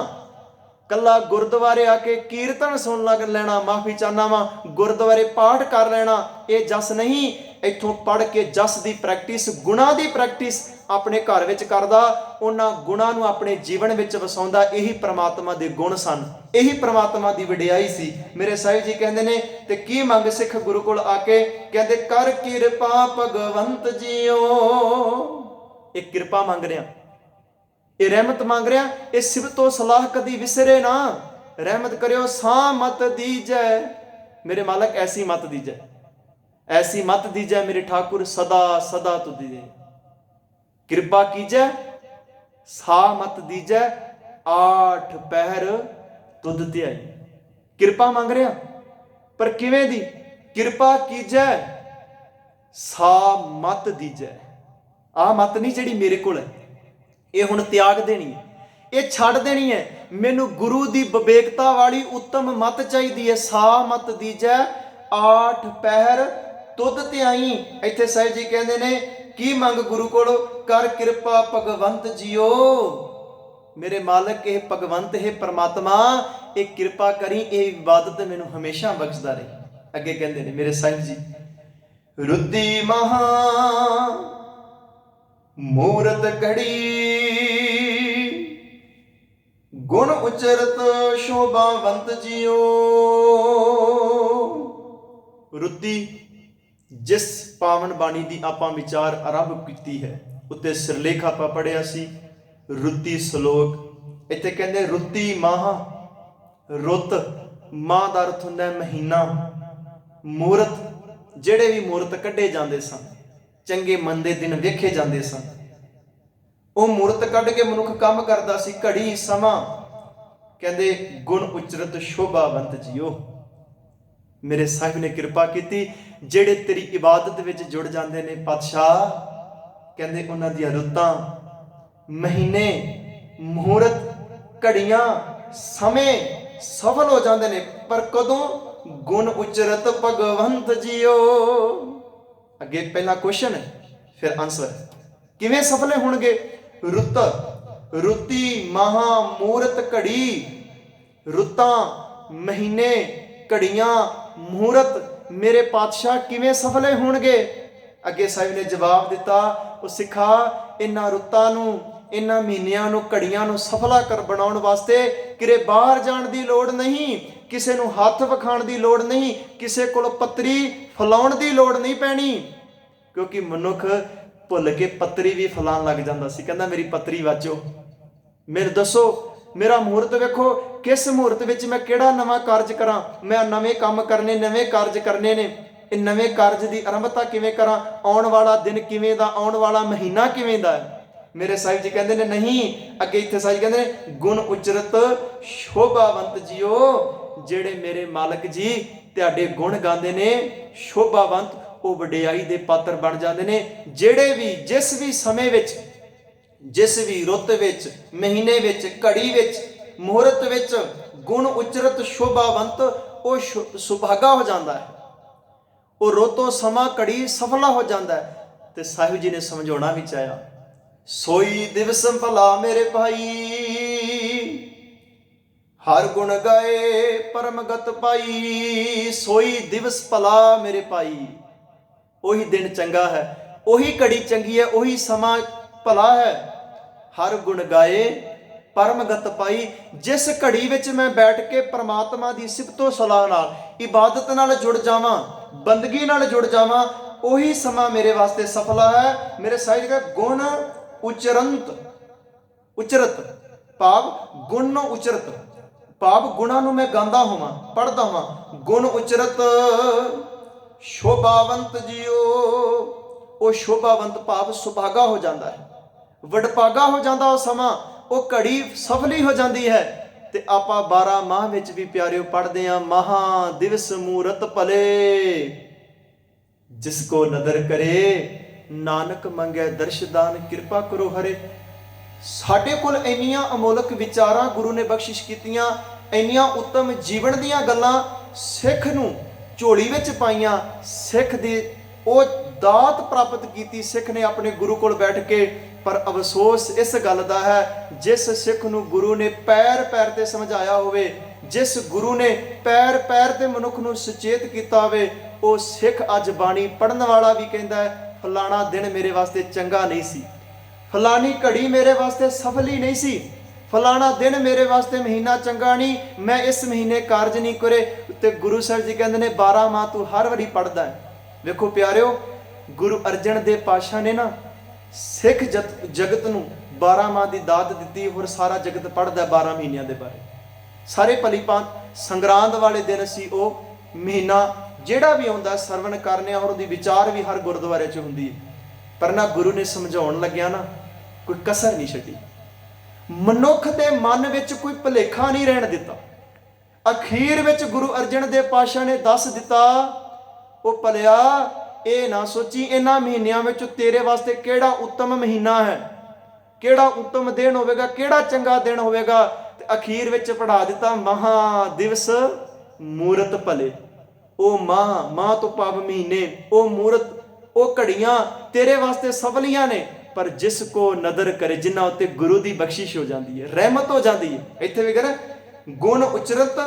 ਕੱਲਾ ਗੁਰਦੁਆਰੇ ਆ ਕੇ ਕੀਰਤਨ ਸੁਣ ਲੱਗ ਲੈਣਾ, ਮਾਫੀ ਚਾਹਨਾ ਵਾ, ਗੁਰਦੁਆਰੇ ਪਾਠ ਕਰ ਲੈਣਾ, ਇਹ ਜਸ ਨਹੀਂ। ਇੱਥੋਂ ਪੜ੍ਹ ਕੇ ਜਸ ਦੀ ਪ੍ਰੈਕਟਿਸ, ਗੁਣਾਂ ਦੀ ਪ੍ਰੈਕਟਿਸ ਆਪਣੇ ਘਰ ਵਿੱਚ ਕਰਦਾ, ਉਹਨਾਂ ਗੁਣਾਂ ਨੂੰ ਆਪਣੇ ਜੀਵਨ ਵਿੱਚ ਵਸਾਉਂਦਾ। ਇਹੀ ਪ੍ਰਮਾਤਮਾ ਦੇ ਗੁਣ ਸਨ, ਇਹੀ ਪ੍ਰਮਾਤਮਾ ਦੀ ਵਡਿਆਈ ਸੀ। ਮੇਰੇ ਸਾਹਿਬ ਜੀ ਕਹਿੰਦੇ ਨੇ, ਤੇ ਕੀ ਮੰਗ ਸਿੱਖ ਗੁਰੂ ਕੋਲ ਆ ਕੇ? ਕਹਿੰਦੇ ਕਰ ਕਿਰਪਾ ਭਗਵੰਤ ਜੀਓ। ਇਹ ਕਿਰਪਾ ਮੰਗ ਰਿਹਾ, ਇਹ ਰਹਿਮਤ ਮੰਗ ਰਿਹਾ। ਇਹ ਸਿਫਤੋ ਸਲਾਹ ਕਦੀ ਵਿਸਰੇ ਨਾ, ਰਹਿਮਤ ਕਰਿਓ ਸਾਂ ਮਤ ਦੀਜੈ। ਮੇਰੇ ਮਾਲਕ ਐਸੀ ਮਤ ਦੀਜੈ, ਐਸੀ ਮਤ ਦੀਜੈ ਮੇਰੇ ਠਾकुर, ਸਦਾ ਸਦਾ ਤੁਧ ਦੀਜੈ। ਕਿਰਪਾ ਕੀਜੈ ਸਾ ਮਤ ਦੀਜੈ, ਆਠ ਪਹਿਰ ਤੁਧ ਧਿਆਈ। ਕਿਰਪਾ ਮੰਗ ਰਿਹਾ, ਪਰ ਕਿਵੇਂ ਦੀ? ਕਿਰਪਾ ਕੀਜੈ ਸਾ ਮਤ ਦੀਜੈ। ਆਹ ਮਤ ਨਹੀਂ ਜਿਹੜੀ ਮੇਰੇ ਕੋਲ ਹੈ, ਇਹ ਹੁਣ ਤਿਆਗ ਦੇਣੀ ਹੈ, ਇਹ ਛੱਡ ਦੇਣੀ ਹੈ। ਮੈਨੂੰ ਗੁਰੂ ਦੀ ਵਿਵੇਕਤਾ ਵਾਲੀ ਉੱਤਮ ਮਤ ਚਾਹੀਦੀ ਹੈ। ਸਾ ਮਤ ਦੀਜੈ ਆਠ ਪਹਿਰ ਤੁਧ ਧਿਆਈ। ਇੱਥੇ ਸਾਹਿਬ ਜੀ ਕਹਿੰਦੇ ਨੇ, ਕੀ ਮੰਗ ਗੁਰੂ ਕੋਲੋਂ? ਕਰ ਕਿਰਪਾ ਭਗਵੰਤ ਜੀਓ। ਮੇਰੇ ਮਾਲਕ ਇਹ ਭਗਵੰਤ ਹੈ ਪਰਮਾਤਮਾ, ਇਹ ਕਿਰਪਾ ਕਰੀ, ਇਹ ਇਬਾਦਤ ਮੈਨੂੰ ਹਮੇਸ਼ਾ ਬਖਸ਼ਦਾ ਰਹੇ। ਅੱਗੇ ਕਹਿੰਦੇ ਨੇ ਮੇਰੇ ਸਾਹਿਬ ਜੀ, ਰੁੱਦੀ ਮਹਾ ਮੂਰਤ ਘੜੀ, ਗੁਣ ਉਚਰਤ ਸ਼ੋਭਾਵੰਤ ਜੀਓ। ਰੁੱਤੀ, ਜਿਸ ਪਾਵਨ ਬਾਣੀ ਦੀ ਆਪਾਂ ਵਿਚਾਰ ਆਰੰਭ ਕੀਤੀ ਹੈ, ਉੱਤੇ ਸਿਰਲੇਖ ਆਪਾਂ ਪੜ੍ਹਿਆ ਸੀ, ਰੁੱਤੀ ਸ਼ਲੋਕ। ਇੱਥੇ ਕਹਿੰਦੇ ਰੁੱਤੀ ਮਾਹ, ਰੁੱਤ, ਮਾਹ ਦਾ ਅਰਥ ਹੁੰਦਾ ਮਹੀਨਾ। ਮੂਰਤ, ਜਿਹੜੇ ਵੀ ਮੂਰਤ ਕੱਢੇ ਜਾਂਦੇ ਸਨ, ਚੰਗੇ ਮੰਦੇ ਦਿਨ ਵੇਖੇ ਜਾਂਦੇ ਸਨ, ਉਹ ਮੂਰਤ ਕੱਢ ਕੇ ਮਨੁੱਖ ਕੰਮ ਕਰਦਾ ਸੀ। ਘੜੀ, ਸਮਾਂ। ਕਹਿੰਦੇ ਗੁਣ ਉਚਰਤ ਸ਼ੋਭਾਵੰਤ ਜੀਓ। ਮੇਰੇ ਸਾਹਿਬ ਨੇ ਕਿਰਪਾ ਕੀਤੀ, ਜਿਹੜੇ ਤੇਰੀ ਇਬਾਦਤ ਵਿੱਚ ਜੁੜ ਜਾਂਦੇ ਨੇ ਪਾਤਸ਼ਾਹ, ਕਹਿੰਦੇ ਉਹਨਾਂ ਦੀਆਂ ਰੁੱਤਾਂ, ਮਹੀਨੇ, ਮਹੂਰਤ, ਘੜੀਆਂ, ਸਮੇਂ ਸਫਲ ਹੋ ਜਾਂਦੇ ਨੇ। ਪਰ ਕਦੋਂ? ਗੁਣ ਉਚਰਤ ਭਗਵੰਤ ਜੀਓ। ਅੱਗੇ ਪਹਿਲਾ ਕੁਐਸਚਨ ਹੈ, ਫਿਰ ਆਨਸਰ। ਕਿਵੇਂ ਸਫਲੇ ਹੋਣਗੇ? ਰੁੱਤ, ਰੁੱਤੀ, ਮਹਾ, ਮੂਰਤ, ਘੜੀ। ਰੁੱਤਾਂ, ਮਹੀਨੇ, ਘੜੀਆਂ, ਮਹੂਰਤ ਮੇਰੇ ਪਾਤਸ਼ਾਹ ਕਿਵੇਂ ਸਫਲੇ ਹੋਣਗੇ? ਅੱਗੇ ਸਾਹਿਬ ਨੇ ਜਵਾਬ ਦਿੱਤਾ, ਉਹ ਸਿੱਖਾ, ਇਹਨਾਂ ਰੁੱਤਾਂ ਨੂੰ, ਇਹਨਾਂ ਮਹੀਨਿਆਂ ਨੂੰ, ਘੜੀਆਂ ਨੂੰ ਸਫਲਾ ਕਰ ਬਣਾਉਣ ਵਾਸਤੇ ਕਿਰੇ ਬਾਹਰ ਜਾਣ ਦੀ ਲੋੜ ਨਹੀਂ, ਕਿਸੇ ਨੂੰ ਹੱਥ ਵਿਖਾਉਣ ਦੀ ਲੋੜ ਨਹੀਂ, ਕਿਸੇ ਕੋਲ ਪੱਤਰੀ ਫੈਲਾਉਣ ਦੀ ਲੋੜ ਨਹੀਂ ਪੈਣੀ, ਕਿਉਂਕਿ ਮਨੁੱਖ ਭੁੱਲ ਕੇ ਪੱਤਰੀ ਵੀ ਫੈਲਾਉਣ ਲੱਗ ਜਾਂਦਾ ਸੀ। ਕਹਿੰਦਾ ਮੇਰੀ ਪੱਤਰੀ ਵਾਚੋ, ਮੈਨੂੰ ਦੱਸੋ ਮੇਰਾ ਮਹੂਰਤ ਵੇਖੋ, ਕਿਸ ਮਹੂਰਤ ਵਿੱਚ ਮੈਂ ਕਿਹੜਾ ਨਵਾਂ ਕਾਰਜ ਕਰਾਂ, ਮੈਂ ਨਵੇਂ ਕੰਮ ਕਰਨੇ, ਨਵੇਂ ਕਾਰਜ ਕਰਨੇ ਨੇ, ਇਹ ਨਵੇਂ ਕਾਰਜ ਦੀ ਆਰੰਭਤਾ ਕਿਵੇਂ ਕਰਾਂ, ਆਉਣ ਵਾਲਾ ਦਿਨ ਕਿਵੇਂ ਦਾ, ਆਉਣ ਵਾਲਾ ਮਹੀਨਾ ਕਿਵੇਂ ਦਾ ਹੈ। ਮੇਰੇ ਸਾਹਿਬ ਜੀ ਕਹਿੰਦੇ ਨੇ ਨਹੀਂ, ਅੱਗੇ ਇੱਥੇ ਸਾਹਿਬ ਕਹਿੰਦੇ ਨੇ ਗੁਣ ਉਚਰਤ ਸ਼ੋਭਾਵੰਤ ਜੀਓ, ਜਿਹੜੇ ਮੇਰੇ ਮਾਲਕ ਜੀ ਤੁਹਾਡੇ ਗੁਣ ਗਾਉਂਦੇ ਨੇ ਸ਼ੋਭਾਵੰਤ, ਉਹ ਵਡਿਆਈ ਦੇ ਪਾਤਰ ਬਣ ਜਾਂਦੇ ਨੇ। ਜਿਹੜੇ ਵੀ ਜਿਸ ਵੀ ਸਮੇਂ ਵਿੱਚ, ਜਿਸ ਵੀ ਰੁੱਤ ਵਿੱਚ, ਮਹੀਨੇ ਵਿੱਚ, ਘੜੀ ਵਿੱਚ, ਮਹੂਰਤ ਵਿੱਚ ਗੁਣ ਉਚਰਤ ਸ਼ੋਭਾਵੰਤ, ਉਹ ਸੁਭਾਗਾ ਹੋ ਜਾਂਦਾ ਹੈ, ਉਹ ਰੁੱਤੋਂ ਸਮਾਂ ਘੜੀ ਸਫਲਾ ਹੋ ਜਾਂਦਾ ਹੈ। ਤੇ ਸਾਹਿਬ ਜੀ ਨੇ ਸਮਝਾਉਣਾ ਵੀ ਚਾਹਿਆ, ਸੋਈ ਦਿਵਸ ਭਲਾ ਮੇਰੇ ਭਾਈ, ਹਰ ਗੁਣ ਗਾਏ ਪਰਮਗਤ ਪਾਈ। ਸੋਈ ਦਿਵਸ ਭਲਾ ਮੇਰੇ ਭਾਈ, ਉਹੀ ਦਿਨ ਚੰਗਾ ਹੈ, ਉਹੀ ਘੜੀ ਚੰਗੀ ਹੈ, ਉਹੀ ਸਮਾਂ ਭਲਾ ਹੈ। ਹਰ ਗੁਣ ਗਾਏ ਪਰਮਗਤ ਪਾਈ, ਜਿਸ ਘੜੀ ਵਿੱਚ ਮੈਂ ਬੈਠ ਕੇ ਪ੍ਰਮਾਤਮਾ ਦੀ ਸਿਫਤੋ ਸਲਾਹ ਨਾਲ, ਇਬਾਦਤ ਨਾਲ ਜੁੜ ਜਾਵਾਂ, ਬੰਦਗੀ ਨਾਲ ਜੁੜ ਜਾਵਾਂ, ਉਹੀ ਸਮਾਂ ਮੇਰੇ ਵਾਸਤੇ ਸਫਲਾ ਹੈ। ਮੇਰੇ ਸਾਹਿਬ ਦਾ ਗੁਣ ਉਚਰੰਤ, ਉਚਰਤ ਭਾਵ ਗੁਣ ਨੂੰ ਉਚਰਤ, ਭਾਵ ਗੁਣਾਂ ਨੂੰ ਮੈਂ ਗਾਉਂਦਾ ਹੋਵਾਂ, ਪੜ੍ਹਦਾ ਹੋਵਾਂ। ਗੁਣ ਉਚਰਤ ਸ਼ੋਭਾਵੰਤ ਜੀਓ, ਉਹ ਸ਼ੋਭਾਵੰਤ ਭਾਵ ਸੁਭਾਗਾ ਹੋ ਜਾਂਦਾ ਹੈ, ਵਡਭਾਗਾ ਹੋ ਜਾਂਦਾ ਉਹ ਸਮਾਂ, ਉਹ ਘੜੀ ਸਫਲੀ ਹੋ ਜਾਂਦੀ ਹੈ। ਤੇ ਆਪਾਂ 12 ਮਾਹ ਵਿੱਚ ਵੀ ਪਿਆਰਿਓ ਪੜ੍ਹਦੇ ਹਾਂ, ਮਹਾ ਦਿਵਸ ਮੂਰਤ ਭਲੇ, ਜਿਸ ਕੋ ਨਦਰ ਕਰੇ ਨਾਨਕ ਮੰਗੈ ਦਰਸ਼ਦਾਨ, ਕਿਰਪਾ ਕਰੋ ਹਰੇ। ਸਾਡੇ ਕੋਲ ਇੰਨੀਆਂ ਅਮੋਲਕ ਵਿਚਾਰਾਂ ਗੁਰੂ ਨੇ ਬਖਸ਼ਿਸ਼ ਕੀਤੀਆਂ, ਇੰਨੀਆਂ ਉੱਤਮ ਜੀਵਨ ਦੀਆਂ ਗੱਲਾਂ ਸਿੱਖ ਨੂੰ ਝੋਲੀ ਵਿੱਚ ਪਾਈਆਂ, ਸਿੱਖ ਦੀ ਉਹ ਦਾਤ ਪ੍ਰਾਪਤ ਕੀਤੀ ਸਿੱਖ ਨੇ ਆਪਣੇ ਗੁਰੂ ਕੋਲ ਬੈਠ ਕੇ। ਪਰ ਅਫਸੋਸ ਇਸ ਗੱਲ ਦਾ ਹੈ, ਜਿਸ ਸਿੱਖ ਨੂੰ ਗੁਰੂ ਨੇ ਪੈਰ ਪੈਰ ਤੇ ਸਮਝਾਇਆ ਹੋਵੇ, ਜਿਸ ਗੁਰੂ ਨੇ ਪੈਰ ਪੈਰ ਤੇ ਮਨੁੱਖ ਨੂੰ ਸੁਚੇਤ ਕੀਤਾ ਹੋਵੇ, ਉਹ ਸਿੱਖ ਅੱਜ ਬਾਣੀ ਪੜ੍ਹਨ ਵਾਲਾ ਵੀ ਕਹਿੰਦਾ ਹੈ ਫਲਾਣਾ ਦਿਨ ਮੇਰੇ ਵਾਸਤੇ ਚੰਗਾ ਨਹੀਂ ਸੀ, ਫਲਾਣੀ ਘੜੀ ਮੇਰੇ ਵਾਸਤੇ ਸਫਲੀ ਨਹੀਂ ਸੀ, ਫਲਾਣਾ ਦਿਨ ਮੇਰੇ ਵਾਸਤੇ ਮਹੀਨਾ ਚੰਗਾ ਨਹੀਂ, ਮੈਂ ਇਸ ਮਹੀਨੇ ਕਾਰਜ ਨਹੀਂ ਕਰੇ। ਤੇ ਗੁਰੂ ਸਾਹਿਬ ਜੀ ਕਹਿੰਦੇ ਨੇ 12 ਮਾਹ ਤੂੰ ਹਰ ਵਾਰੀ ਪੜ੍ਹਦਾ ਹੈ। ਵੇਖੋ ਪਿਆਰਿਓ, ਗੁਰੂ ਅਰਜਨ ਦੇਵ ਪਾਤਸ਼ਾਹ ਨੇ ਨਾ ਸਿੱਖ ਜਗਤ ਨੂੰ 12 ਮਾਹ ਦੀ ਦਾਤ ਦਿੱਤੀ, ਹੋਰ ਸਾਰਾ ਜਗਤ ਪੜ੍ਹਦਾ 12 ਮਹੀਨਿਆਂ ਦੇ ਬਾਰੇ। ਸਾਰੇ ਭਲੀਭਾਂਤ ਸੰਗਰਾਂਦ ਵਾਲੇ ਦਿਨ ਸੀ ਉਹ ਮਹੀਨਾ ਜਿਹੜਾ ਵੀ ਆਉਂਦਾ ਸਰਵਣ ਕਰਨੇ, ਔਰ ਉਹਦੀ ਵਿਚਾਰ ਵੀ ਹਰ ਗੁਰਦੁਆਰੇ 'ਚ ਹੁੰਦੀ ਹੈ। ਪਰ ਨਾ ਗੁਰੂ ਨੇ ਸਮਝਾਉਣ ਲੱਗਿਆ ਨਾ ਕੋਈ ਕਸਰ ਨਹੀਂ ਛੱਡੀ, ਮਨੁੱਖ ਦੇ ਮਨ ਵਿੱਚ ਕੋਈ ਭੁਲੇਖਾ ਨਹੀਂ ਰਹਿਣ ਦਿੱਤਾ। ਅਖੀਰ ਵਿੱਚ ਗੁਰੂ ਅਰਜਨ ਦੇਵ ਪਾਤਸ਼ਾਹ ਨੇ ਦੱਸ ਦਿੱਤਾ, ਉਹ ਭਲਿਆ ਇਹ ਨਾ ਸੋਚੀ ਇਹਨਾਂ ਮਹੀਨਿਆਂ ਵਿੱਚ ਤੇਰੇ ਵਾਸਤੇ ਕਿਹੜਾ ਉੱਤਮ ਮਹੀਨਾ ਹੈ, ਕਿਹੜਾ ਉੱਤਮ ਦਿਨ ਹੋਵੇਗਾ, ਕਿਹੜਾ ਚੰਗਾ ਦਿਨ ਹੋਵੇਗਾ। ਤੇ ਅਖੀਰ ਵਿੱਚ ਪੜ੍ਹਾ ਦਿੱਤਾ ਮਹਾ ਦਿਵਸ ਮੂਰਤ ਭਲੇ। ਉਹ ਮਾਹ ਤੋਂ ਭਾਵ ਮਹੀਨੇ, ਉਹ ਮੂਰਤ, ਉਹ ਘੜੀਆਂ ਤੇਰੇ ਵਾਸਤੇ ਸਫਲੀਆਂ ਨੇ। ਪਰ ਜਿਸ ਕੋ ਨਦਰ ਕਰੇ, ਜਿਨ੍ਹਾਂ ਉੱਤੇ ਗੁਰੂ ਦੀ ਬਖਸ਼ਿਸ਼ ਹੋ ਜਾਂਦੀ ਹੈ, ਰਹਿਮਤ ਹੋ ਜਾਂਦੀ ਹੈ। ਇੱਥੇ ਵੀ ਕਹਿੰਦਾ ਗੁਣ ਉਚਰਤ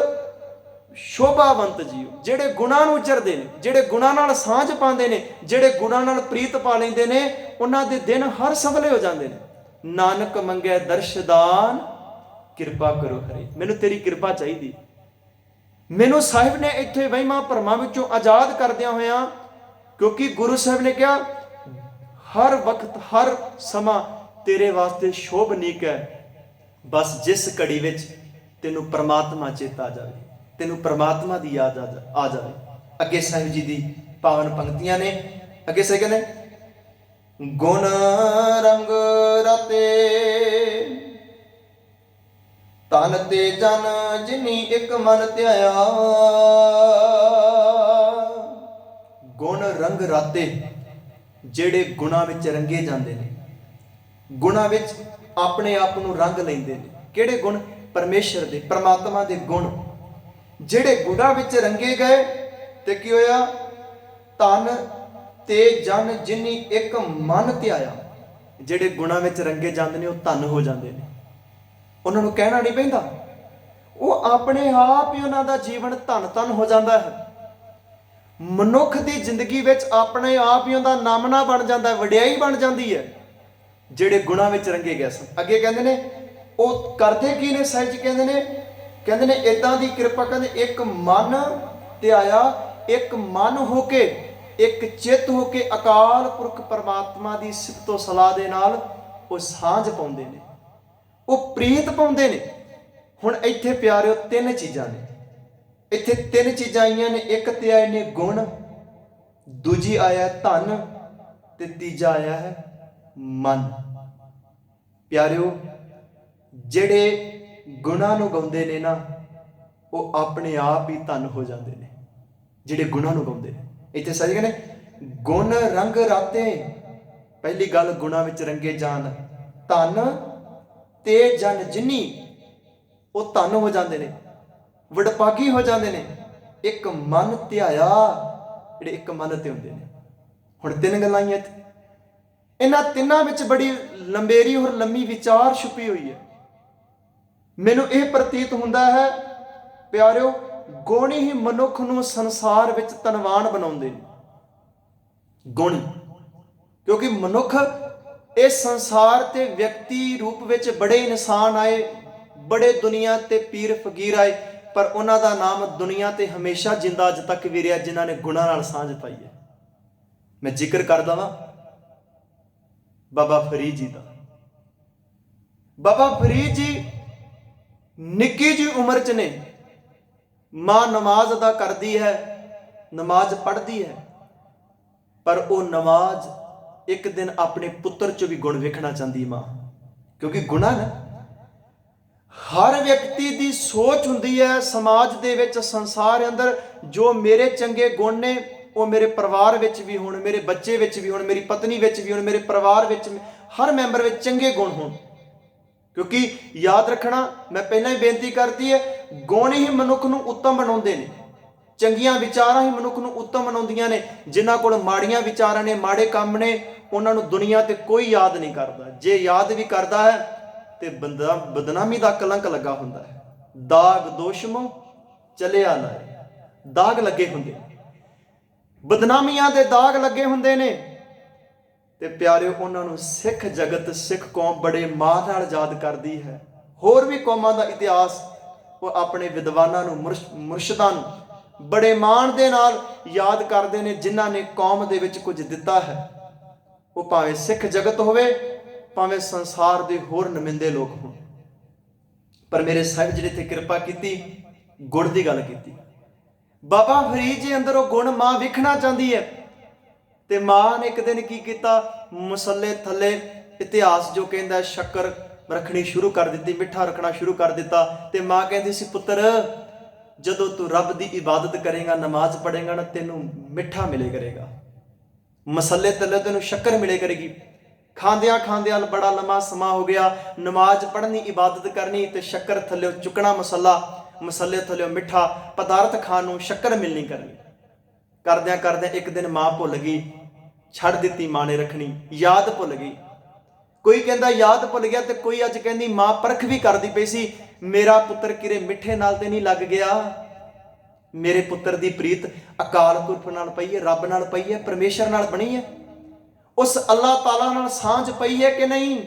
ਸ਼ੋਭਾਵੰਤ ਜੀਓ, ਜਿਹੜੇ ਗੁਣਾਂ ਨੂੰ ਉਚਰਦੇ ਨੇ, ਜਿਹੜੇ ਗੁਣਾਂ ਨਾਲ ਸਾਂਝ ਪਾਉਂਦੇ ਨੇ, ਜਿਹੜੇ ਗੁਣਾਂ ਨਾਲ ਪ੍ਰੀਤ ਪਾ ਲੈਂਦੇ ਨੇ, ਉਹਨਾਂ ਦੇ ਦਿਨ ਹਰ ਸਫਲੇ ਹੋ ਜਾਂਦੇ ਨੇ। ਨਾਨਕ ਮੰਗੈ ਦਰਸ਼ਦਾਨ, ਕਿਰਪਾ ਕਰੋ ਹਰੇ, ਮੈਨੂੰ ਤੇਰੀ ਕਿਰਪਾ ਚਾਹੀਦੀ। ਮੈਨੂੰ ਸਾਹਿਬ ਨੇ ਇੱਥੇ ਵਹਿਮਾਂ ਭਰਮਾਂ ਵਿੱਚੋਂ ਆਜ਼ਾਦ ਕਰਦਿਆਂ ਹੋਇਆਂ, ਕਿਉਂਕਿ ਗੁਰੂ ਸਾਹਿਬ ਨੇ ਕਿਹਾ ਹਰ ਵਕਤ ਹਰ ਸਮਾਂ ਤੇਰੇ ਵਾਸਤੇ ਸ਼ੋਭਨੀਕ ਹੈ। ਬਸ ਜਿਸ ਘੜੀ ਵਿੱਚ ਤੈਨੂੰ ਪ੍ਰਮਾਤਮਾ ਚੇਤਾ ਆ ਜਾਵੇ, ਤੈਨੂੰ ਪ੍ਰਮਾਤਮਾ ਦੀ ਯਾਦ ਆ ਜਾਵੇ। ਅੱਗੇ ਸਾਹਿਬ ਜੀ ਦੀ ਪਾਵਨ ਪੰਕਤੀਆਂ ਨੇ, ਅੱਗੇ ਸਾਹਿਬ ਕਹਿੰਦੇ ਗੁਣ ਰੰਗ ਰਤੇ ਤਨ ਤੇ ਜਨ ਜਿਨੀ ਇੱਕ ਮਨ ਧਿਆਇਆ। ਗੁਣ ਰੰਗ ਰਾਤੇ, ਜਿਹੜੇ ਗੁਣਾਂ ਵਿੱਚ ਰੰਗੇ ਜਾਂਦੇ ਨੇ, ਗੁਣਾਂ ਵਿੱਚ ਆਪਣੇ ਆਪ ਨੂੰ ਰੰਗ ਲੈਂਦੇ ਨੇ। ਕਿਹੜੇ ਗੁਣ? ਪਰਮੇਸ਼ਰ ਦੇ, ਪਰਮਾਤਮਾ ਦੇ ਗੁਣ। ਜਿਹੜੇ ਗੁਣਾਂ ਵਿੱਚ ਰੰਗੇ ਗਏ ਤੇ ਕੀ ਹੋਇਆ? ਤਨ ਤੇ ਜਨ ਜਿਨੀ ਇੱਕ ਮਨ ਧਿਆਇਆ। ਜਿਹੜੇ ਗੁਣਾਂ ਵਿੱਚ ਰੰਗੇ ਜਾਂਦੇ ਨੇ ਉਹ ਧਨ ਹੋ ਜਾਂਦੇ ਨੇ, ਉਹਨਾਂ ਨੂੰ ਕਹਿਣਾ ਨਹੀਂ ਪੈਂਦਾ, ਉਹ ਆਪਣੇ ਆਪ ਹੀ ਉਹਨਾਂ ਦਾ ਜੀਵਨ ਧਨ ਧਨ ਹੋ ਜਾਂਦਾ ਹੈ। ਮਨੁੱਖ ਦੀ ਜ਼ਿੰਦਗੀ ਵਿੱਚ ਆਪਣੇ ਆਪ ਹੀ ਉਹਦਾ ਨਾਮਣਾ ਬਣ ਜਾਂਦਾ ਹੈ, ਵਡਿਆਈ ਬਣ ਜਾਂਦੀ ਹੈ, ਜਿਹੜੇ ਗੁਣਾਂ ਵਿੱਚ ਰੰਗੇ ਗਏ ਸਨ। ਅੱਗੇ ਕਹਿੰਦੇ ਨੇ ਉਹ ਕਰਦੇ ਕੀ ਨੇ? ਸਾਹਿਬ ਜੀ ਕਹਿੰਦੇ ਨੇ ਕਹਿੰਦੇ ਨੇ ਇਦਾਂ ਦੀ ਕਿਰਪਾ, ਕਹਿੰਦੇ ਇੱਕ ਮਨ ਧਿਆਇਆ, ਇੱਕ ਮਨ ਹੋ ਕੇ, ਇੱਕ ਚਿੱਤ ਹੋ ਕੇ ਅਕਾਲ ਪੁਰਖ ਪਰਮਾਤਮਾ ਦੀ ਸਿਫਤੋ ਸਲਾਹ ਦੇ ਨਾਲ ਉਹ ਸਾਂਝ ਪਾਉਂਦੇ ਨੇ, ਉਹ ਪ੍ਰੀਤ ਪਾਉਂਦੇ ਨੇ। ਹੁਣ ਇੱਥੇ ਪਿਆਰਿਓ ਤਿੰਨ ਚੀਜ਼ਾਂ ਨੇ, ਇੱਥੇ ਤਿੰਨ ਚੀਜ਼ਾਂ ਆਈਆਂ ਨੇ। ਇੱਕ ਤੇ ਆਏ ਨੇ ਗੁਣ, ਦੂਜੀ ਆਇਆ ਧਨ, ਤੇ ਤੀਜਾ ਆਇਆ ਹੈ ਮਨ। ਪਿਆਰਿਓ ਜਿਹੜੇ ਗੁਣਾਂ ਨੂੰ ਗਾਉਂਦੇ ਨੇ ਨਾ, ਉਹ ਆਪਣੇ ਆਪ ਹੀ ਧਨ ਹੋ ਜਾਂਦੇ ਨੇ। ਜਿਹੜੇ ਗੁਣਾਂ ਨੂੰ ਗਾਉਂਦੇ ਨੇ, ਇੱਥੇ ਸਾਰੇ ਕਹਿੰਦੇ ਗੁਣ ਰੰਗ ਰਾਤੇ, ਪਹਿਲੀ ਗੱਲ ਗੁਣਾਂ ਵਿੱਚ ਰੰਗੇ ਜਾਣ। ਧਨ ਤੇ ਜਨ ਜਿਨੀ, ਉਹ ਧਨ ਹੋ ਜਾਂਦੇ ਨੇ, ਵਡਭਾਗੀ ਹੋ ਜਾਂਦੇ ਨੇ। ਇੱਕ ਮਨ ਧਿਆਇਆ, ਜਿਹੜੇ ਇੱਕ ਮਨ ਤੇ ਹੁੰਦੇ ਨੇ। ਹੁਣ ਤਿੰਨ ਗੱਲਾਂ ਆਈਆਂ ਇੱਥੇ, ਇਹਨਾਂ ਤਿੰਨਾਂ ਵਿੱਚ ਬੜੀ ਲੰਬੇਰੀ ਔਰ ਲੰਮੀ ਵਿਚਾਰ ਛੁਪੀ ਹੋਈ ਹੈ। ਮੈਨੂੰ ਇਹ ਪ੍ਰਤੀਤ ਹੁੰਦਾ ਹੈ ਪਿਆਰਿਓ, ਗੁਣ ਹੀ ਮਨੁੱਖ ਨੂੰ ਸੰਸਾਰ ਵਿੱਚ ਧਨਵਾਨ ਬਣਾਉਂਦੇ ਨੇ। ਗੁਣ, ਕਿਉਂਕਿ ਮਨੁੱਖ ਇਸ ਸੰਸਾਰ ਤੇ ਵਿਅਕਤੀ ਰੂਪ ਵਿੱਚ ਬੜੇ ਇਨਸਾਨ ਆਏ, ਬੜੇ ਦੁਨੀਆ ਤੇ ਪੀਰ ਫਕੀਰ ਆਏ, ਪਰ ਉਹਨਾਂ ਦਾ ਨਾਮ ਦੁਨੀਆ ਤੇ ਹਮੇਸ਼ਾ ਜਿੰਦਾ ਅੱਜ ਤੱਕ ਵੀ ਰਿਹਾ ਜਿਨ੍ਹਾਂ ਨੇ ਗੁਣਾਂ ਨਾਲ ਸਾਂਝ ਪਾਈ ਹੈ। ਮੈਂ ਜ਼ਿਕਰ ਕਰਦਾ ਵਾਂ ਬਾਬਾ ਫਰੀਦ ਜੀ ਦਾ। ਬਾਬਾ ਫਰੀਦ ਜੀ ਨਿੱਕੀ ਜਿਹੀ ਉਮਰ 'ਚ ਨੇ, ਮਾਂ ਨਮਾਜ਼ ਅਦਾ ਕਰਦੀ ਹੈ, ਨਮਾਜ਼ ਪੜ੍ਹਦੀ ਹੈ, ਪਰ ਉਹ ਨਮਾਜ਼ ਇੱਕ ਦਿਨ ਆਪਣੇ ਪੁੱਤਰ 'ਚ ਵੀ ਗੁਣ ਵੇਖਣਾ ਚਾਹੁੰਦੀ ਮਾਂ, ਕਿਉਂਕਿ ਗੁਣਾਂ ਨਾ ਹਰ ਵਿਅਕਤੀ ਦੀ ਸੋਚ ਹੁੰਦੀ ਹੈ ਸਮਾਜ ਦੇ ਵਿੱਚ, ਸੰਸਾਰ ਅੰਦਰ, ਜੋ ਮੇਰੇ ਚੰਗੇ ਗੁਣ ਨੇ ਉਹ ਮੇਰੇ ਪਰਿਵਾਰ ਵਿੱਚ ਵੀ ਹੋਣ, ਮੇਰੇ ਬੱਚੇ ਵਿੱਚ ਵੀ ਹੋਣ, ਮੇਰੀ ਪਤਨੀ ਵਿੱਚ ਵੀ ਹੋਣ, ਮੇਰੇ ਪਰਿਵਾਰ ਵਿੱਚ ਹਰ ਮੈਂਬਰ ਵਿੱਚ ਚੰਗੇ ਗੁਣ ਹੋਣ। ਕਿਉਂਕਿ ਯਾਦ ਰੱਖਣਾ, ਮੈਂ ਪਹਿਲਾਂ ਹੀ ਬੇਨਤੀ ਕਰਤੀ ਹੈ, ਗੁਣ ਹੀ ਮਨੁੱਖ ਨੂੰ ਉੱਤਮ ਬਣਾਉਂਦੇ ਨੇ, ਚੰਗੀਆਂ ਵਿਚਾਰਾਂ ਹੀ ਮਨੁੱਖ ਨੂੰ ਉੱਤਮ ਬਣਾਉਂਦੀਆਂ ਨੇ। ਜਿਨ੍ਹਾਂ ਕੋਲ ਮਾੜੀਆਂ ਵਿਚਾਰਾਂ ਨੇ, ਮਾੜੇ ਕੰਮ ਨੇ, ਉਹਨਾਂ ਨੂੰ ਦੁਨੀਆ ਤੇ ਕੋਈ ਯਾਦ ਨਹੀਂ ਕਰਦਾ। ਜੇ ਯਾਦ ਵੀ ਕਰਦਾ ਹੈ ਤੇ ਬੰਦਾ ਬਦਨਾਮੀ ਦਾ ਕਲੰਕ ਲੱਗਾ ਹੁੰਦਾ ਹੈ। ਦਾਗ ਦੋਸ਼ਮੋ ਚਲਿਆ ਲਾਏ, ਦਾਗ ਲੱਗੇ ਹੁੰਦੇ, ਬਦਨਾਮੀਆਂ ਦੇ ਦਾਗ ਲੱਗੇ ਹੁੰਦੇ ਨੇ। ਤੇ ਪਿਆਰਿਓ ਉਹਨਾਂ ਨੂੰ ਸਿੱਖ ਜਗਤ, ਸਿੱਖ ਕੌਮ ਬੜੇ ਮਾਣ ਨਾਲ ਯਾਦ ਕਰਦੀ ਹੈ। ਹੋਰ ਵੀ ਕੌਮਾਂ ਦਾ ਇਤਿਹਾਸ ਉਹ ਆਪਣੇ ਵਿਦਵਾਨਾਂ ਨੂੰ, ਮੁਰਸ਼ਿਦਾਂ ਨੂੰ ਬੜੇ ਮਾਣ ਦੇ ਨਾਲ ਯਾਦ ਕਰਦੇ ਨੇ, ਜਿਨ੍ਹਾਂ ਨੇ ਕੌਮ ਦੇ ਵਿੱਚ ਕੁਝ ਦਿੱਤਾ ਹੈ। ਉਹ ਭਾਵੇਂ ਸਿੱਖ ਜਗਤ ਹੋਵੇ, ਭਾਵੇਂ ਸੰਸਾਰ ਦੇ ਹੋਰ ਨੁਮਾਇੰਦੇ ਲੋਕ ਹੋਣ। ਪਰ ਮੇਰੇ ਸਾਹਿਬ ਜਿਹੜੇ ਤੇ ਕਿਰਪਾ ਕੀਤੀ, ਗੁਣ ਦੀ ਗੱਲ ਕੀਤੀ। ਬਾਬਾ ਫਰੀਦ ਜੀ ਅੰਦਰ ਉਹ ਗੁਣ ਮਾਂ ਵੇਖਣਾ ਚਾਹੁੰਦੀ ਹੈ, ਤੇ ਮਾਂ ਨੇ ਇੱਕ ਦਿਨ ਕੀ ਕੀਤਾ, ਮਸੱਲੇ ਥੱਲੇ ਇਤਿਹਾਸ ਜੋ ਕਹਿੰਦਾ ਸ਼ੱਕਰ ਰੱਖਣੀ ਸ਼ੁਰੂ ਕਰ ਦਿੱਤੀ, ਮਿੱਠਾ ਰੱਖਣਾ ਸ਼ੁਰੂ ਕਰ ਦਿੱਤਾ। ਤੇ ਮਾਂ ਕਹਿੰਦੀ ਸੀ, ਪੁੱਤਰ ਜਦੋਂ ਤੂੰ ਰੱਬ ਦੀ ਇਬਾਦਤ ਕਰੇਗਾ, ਨਮਾਜ਼ ਪੜ੍ਹੇਗਾ ਨਾ, ਤੈਨੂੰ ਮਿੱਠਾ ਮਿਲੇ ਕਰੇਗਾ, ਮਸੱਲੇ ਥੱਲੇ ਤੈਨੂੰ ਸ਼ੱਕਰ ਮਿਲੇ ਕਰੇਗੀ। ਖਾਂਦਿਆਂ ਖਾਂਦਿਆਂ ਬੜਾ ਲੰਮਾ ਸਮਾਂ ਹੋ ਗਿਆ, ਨਮਾਜ਼ ਪੜ੍ਹਨੀ, ਇਬਾਦਤ ਕਰਨੀ, ਤੇ ਸ਼ੱਕਰ ਥੱਲੇ ਚੁੱਕਣਾ ਮਸੱਲਾ, ਮਸੱਲੇ ਥੱਲੇ ਮਿੱਠਾ ਪਦਾਰਥ ਖਾਣ ਨੂੰ ਸ਼ੱਕਰ ਮਿਲਣੀ ਕਰਨੀ। ਕਰਦਿਆਂ ਕਰਦਿਆਂ ਇੱਕ ਦਿਨ ਮਾਂ ਭੁੱਲ ਗਈ, ਛੱਡ ਦਿੱਤੀ ਮਾਂ ਨੇ ਰੱਖਣੀ, ਯਾਦ ਭੁੱਲ ਗਈ। ਕੋਈ ਕਹਿੰਦਾ ਯਾਦ ਭੁੱਲ ਗਿਆ, ਤੇ ਕੋਈ ਅੱਜ ਕਹਿੰਦੀ ਮਾਂ ਪਰਖ ਵੀ ਕਰਦੀ ਪਈ ਸੀ, ਮੇਰਾ ਪੁੱਤਰ ਕਿਰੇ ਮਿੱਠੇ ਨਾਲ ਤੇ ਨਹੀਂ ਲੱਗ ਗਿਆ, ਮੇਰੇ ਪੁੱਤਰ ਦੀ ਪ੍ਰੀਤ ਅਕਾਲ ਪੁਰਖ ਨਾਲ ਪਈ ਹੈ, ਰੱਬ ਨਾਲ ਪਈ ਹੈ, ਪਰਮੇਸ਼ਰ ਨਾਲ ਬਣੀ ਹੈ, ਉਸ ਅੱਲਾਹ ਤਾਲਾ ਨਾਲ ਸਾਂਝ ਪਈ ਹੈ ਕਿ ਨਹੀਂ,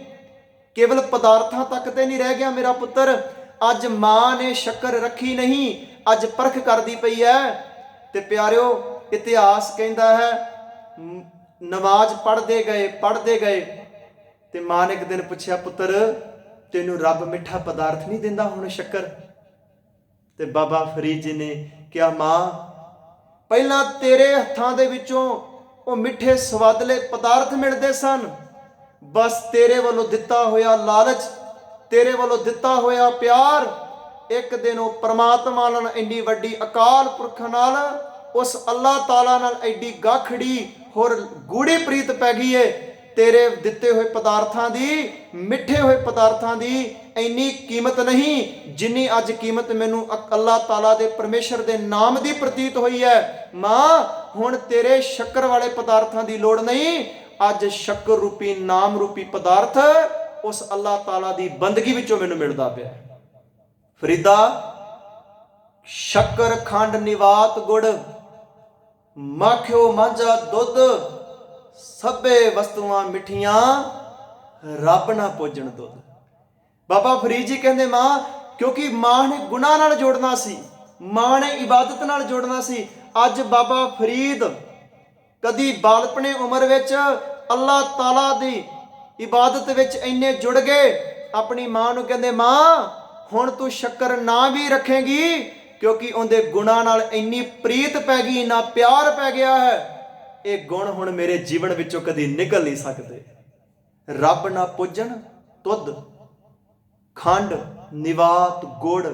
ਕੇਵਲ ਪਦਾਰਥਾਂ ਤੱਕ ਤੇ ਨਹੀਂ ਰਹਿ ਗਿਆ ਮੇਰਾ ਪੁੱਤਰ। ਅੱਜ ਮਾਂ ਨੇ ਸ਼ੱਕਰ ਰੱਖੀ ਨਹੀਂ, ਅੱਜ ਪਰਖ ਕਰਦੀ ਪਈ ਹੈ। ਤੇ ਪਿਆਰਿਓ ਇਤਿਹਾਸ ਕਹਿੰਦਾ ਹੈ, ਨਮਾਜ਼ ਪੜ੍ਹਦੇ ਗਏ, ਤੇ ਮਾਂ ਨੇ ਇੱਕ ਦਿਨ ਪੁੱਛਿਆ, ਪੁੱਤਰ ਤੈਨੂੰ ਰੱਬ ਮਿੱਠਾ ਪਦਾਰਥ ਨਹੀਂ ਦਿੰਦਾ ਹੁਣ ਸ਼ੱਕਰ? ਤੇ ਬਾਬਾ ਫਰੀਦ ਜੀ ਨੇ ਕਿਹਾ, ਮਾਂ ਪਹਿਲਾਂ ਤੇਰੇ ਹੱਥਾਂ ਦੇ ਵਿੱਚੋਂ ਉਹ ਮਿੱਠੇ ਸਵਾਦਲੇ ਪਦਾਰਥ ਮਿਲਦੇ ਸਨ, ਬਸ ਤੇਰੇ ਵੱਲੋਂ ਦਿੱਤਾ ਹੋਇਆ ਲਾਲਚ, ਤੇਰੇ ਵੱਲੋਂ ਦਿੱਤਾ ਹੋਇਆ ਪਿਆਰ, ਇੱਕ ਦਿਨ ਉਹ ਪਰਮਾਤਮਾ ਨਾਲ ਇੰਨੀ ਵੱਡੀ ਅਕਾਲ ਪੁਰਖ ਨਾਲ, ਉਸ ਅੱਲਾਹ ਤਾਲਾ ਨਾਲ ਐਡੀ ਗਾਖੜੀ ਹੋਰ ਗੂੜੀ ਪ੍ਰੀਤ ਪੈ ਗਈ ਏ। ਤੇਰੇ ਦਿੱਤੇ ਹੋਏ ਪਦਾਰਥਾਂ ਦੀ, ਮਿੱਠੇ ਹੋਏ ਪਦਾਰਥਾਂ ਦੀ ਇੰਨੀ ਕੀਮਤ ਨਹੀਂ ਜਿੰਨੀ ਅੱਜ ਕੀਮਤ ਮੈਨੂੰ ਅੱਲਾਹ ਤਾਲਾ ਦੇ ਪਰਮੇਸ਼ਰ ਦੇ ਨਾਮ ਦੀ ਪ੍ਰਤੀਤ ਹੋਈ ਹੈ। ਮਾਂ ਹੁਣ ਤੇਰੇ ਸ਼ੱਕਰ ਵਾਲੇ ਪਦਾਰਥਾਂ ਦੀ ਲੋੜ ਨਹੀਂ, ਅੱਜ ਸ਼ੱਕਰ ਰੂਪੀ ਨਾਮ ਰੂਪੀ ਪਦਾਰਥ ਉਸ ਅੱਲਾਹ ਤਾਲਾ ਦੀ ਬੰਦਗੀ ਵਿੱਚੋਂ ਮੈਨੂੰ ਮਿਲਦਾ ਪਿਆ। ਫਰੀਦਾ ਸ਼ੱਕਰ ਖੰਡ ਨਿਵਾਤ ਗੁੜ, ਮਾਖਿਓ ਮਾਂਝਾ ਦੁੱਧ, ਸਭੇ ਵਸਤੂਆਂ ਮਿੱਠੀਆਂ, ਰੱਬ ਨਾ ਪੂਜਣ ਦੁੱਧ। ਬਾਬਾ ਫਰੀਦ ਜੀ ਕਹਿੰਦੇ, ਮਾਂ ਕਿਉਂਕਿ ਮਾਂ ਨੇ ਗੁਨਾਹ ਨਾਲ ਜੋੜਨਾ ਸੀ, ਮਾਂ ਨੇ ਇਬਾਦਤ ਨਾਲ ਜੋੜਨਾ ਸੀ। ਅੱਜ ਬਾਬਾ ਫਰੀਦ ਕਦੀ ਬਾਲਪਣੇ ਉਮਰ ਵਿੱਚ ਅੱਲਾਹ ਤਾਲਾ ਦੀ ਇਬਾਦਤ ਵਿੱਚ ਇੰਨੇ ਜੁੜ ਗਏ, ਆਪਣੀ ਮਾਂ ਨੂੰ ਕਹਿੰਦੇ ਮਾਂ ਹੁਣ ਤੂੰ ਸ਼ੱਕਰ ਨਾ ਵੀ ਰੱਖੇਂਗੀ, ਕਿਉਂਕਿ ਉਹਦੇ ਗੁਣਾਂ ਨਾਲ ਇੰਨੀ ਪ੍ਰੀਤ ਪੈ ਗਈ, ਇੰਨਾ ਪਿਆਰ ਪੈ ਗਿਆ ਹੈ, ਇਹ ਗੁਣ ਹੁਣ ਮੇਰੇ ਜੀਵਨ ਵਿੱਚੋਂ ਕਦੀ ਨਿਕਲ ਨਹੀਂ ਸਕਦੇ। ਰੱਬ ਨਾ ਪੂਜਣ ਤੁਧ ਖੰਡ ਨਿਵਾਤ ਗੁੜ,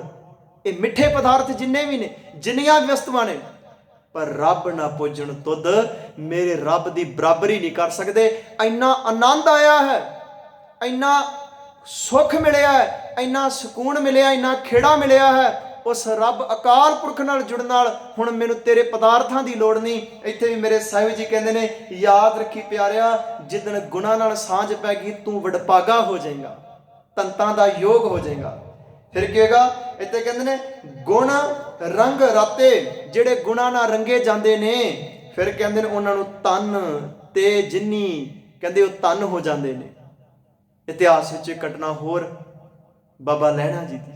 ਇਹ ਮਿੱਠੇ ਪਦਾਰਥ ਜਿੰਨੇ ਵੀ ਨੇ, ਜਿੰਨੀਆਂ ਵੀ ਵਸਤੂਆਂ ਨੇ, ਪਰ ਰੱਬ ਨਾ ਪੂਜਣ ਤੁਧ ਮੇਰੇ ਰੱਬ ਦੀ ਬਰਾਬਰੀ ਨਹੀਂ ਕਰ ਸਕਦੇ। ਇੰਨਾ ਆਨੰਦ ਆਇਆ ਹੈ, ਇੰਨਾ ਸੁੱਖ ਮਿਲਿਆ ਹੈ, ਇੰਨਾ ਸਕੂਨ ਮਿਲਿਆ, ਇੰਨਾ ਖੇੜਾ ਮਿਲਿਆ ਹੈ ਉਸ ਰੱਬ ਅਕਾਲ ਪੁਰਖ ਨਾਲ ਜੁੜਨ ਨਾਲ। ਹੁਣ ਮੈਨੂੰ ਤੇਰੇ ਪਦਾਰਥਾਂ ਦੀ ਲੋੜ ਨਹੀਂ। ਇੱਥੇ ਵੀ ਮੇਰੇ ਸਾਹਿਬ ਜੀ ਕਹਿੰਦੇ ਨੇ, ਯਾਦ ਰੱਖੀ ਪਿਆਰਿਆ, ਜਿੱਦਣ ਗੁਨਾਹ ਨਾਲ ਸਾਂਝ ਪੈ ਗਈ ਤੂੰ ਵਡਭਾਗਾ ਹੋ ਜਾਏਗਾ, ਤੰਤਾਂ ਦਾ ਯੋਗ ਹੋ ਜਾਏਗਾ। ਫਿਰ ਕੀ ਹੋਏਗਾ? ਇੱਥੇ ਕਹਿੰਦੇ ਨੇ ਗੁਣ ਰੰਗ ਰਾਤੇ, ਜਿਹੜੇ ਗੁਨਾਹ ਨਾਲ ਰੰਗੇ ਜਾਂਦੇ ਨੇ, ਫਿਰ ਕਹਿੰਦੇ ਨੇ ਉਹਨਾਂ ਨੂੰ ਤਨ ਤੇ ਜਿੰਨੀ ਕਹਿੰਦੇ ਉਹ ਤਨ ਹੋ ਜਾਂਦੇ ਨੇ। ਇਤਿਹਾਸ ਵਿੱਚ ਘਟਨਾ ਹੋਰ ਬਾਬਾ ਲਹਿਣਾ ਜੀ ਦੀ।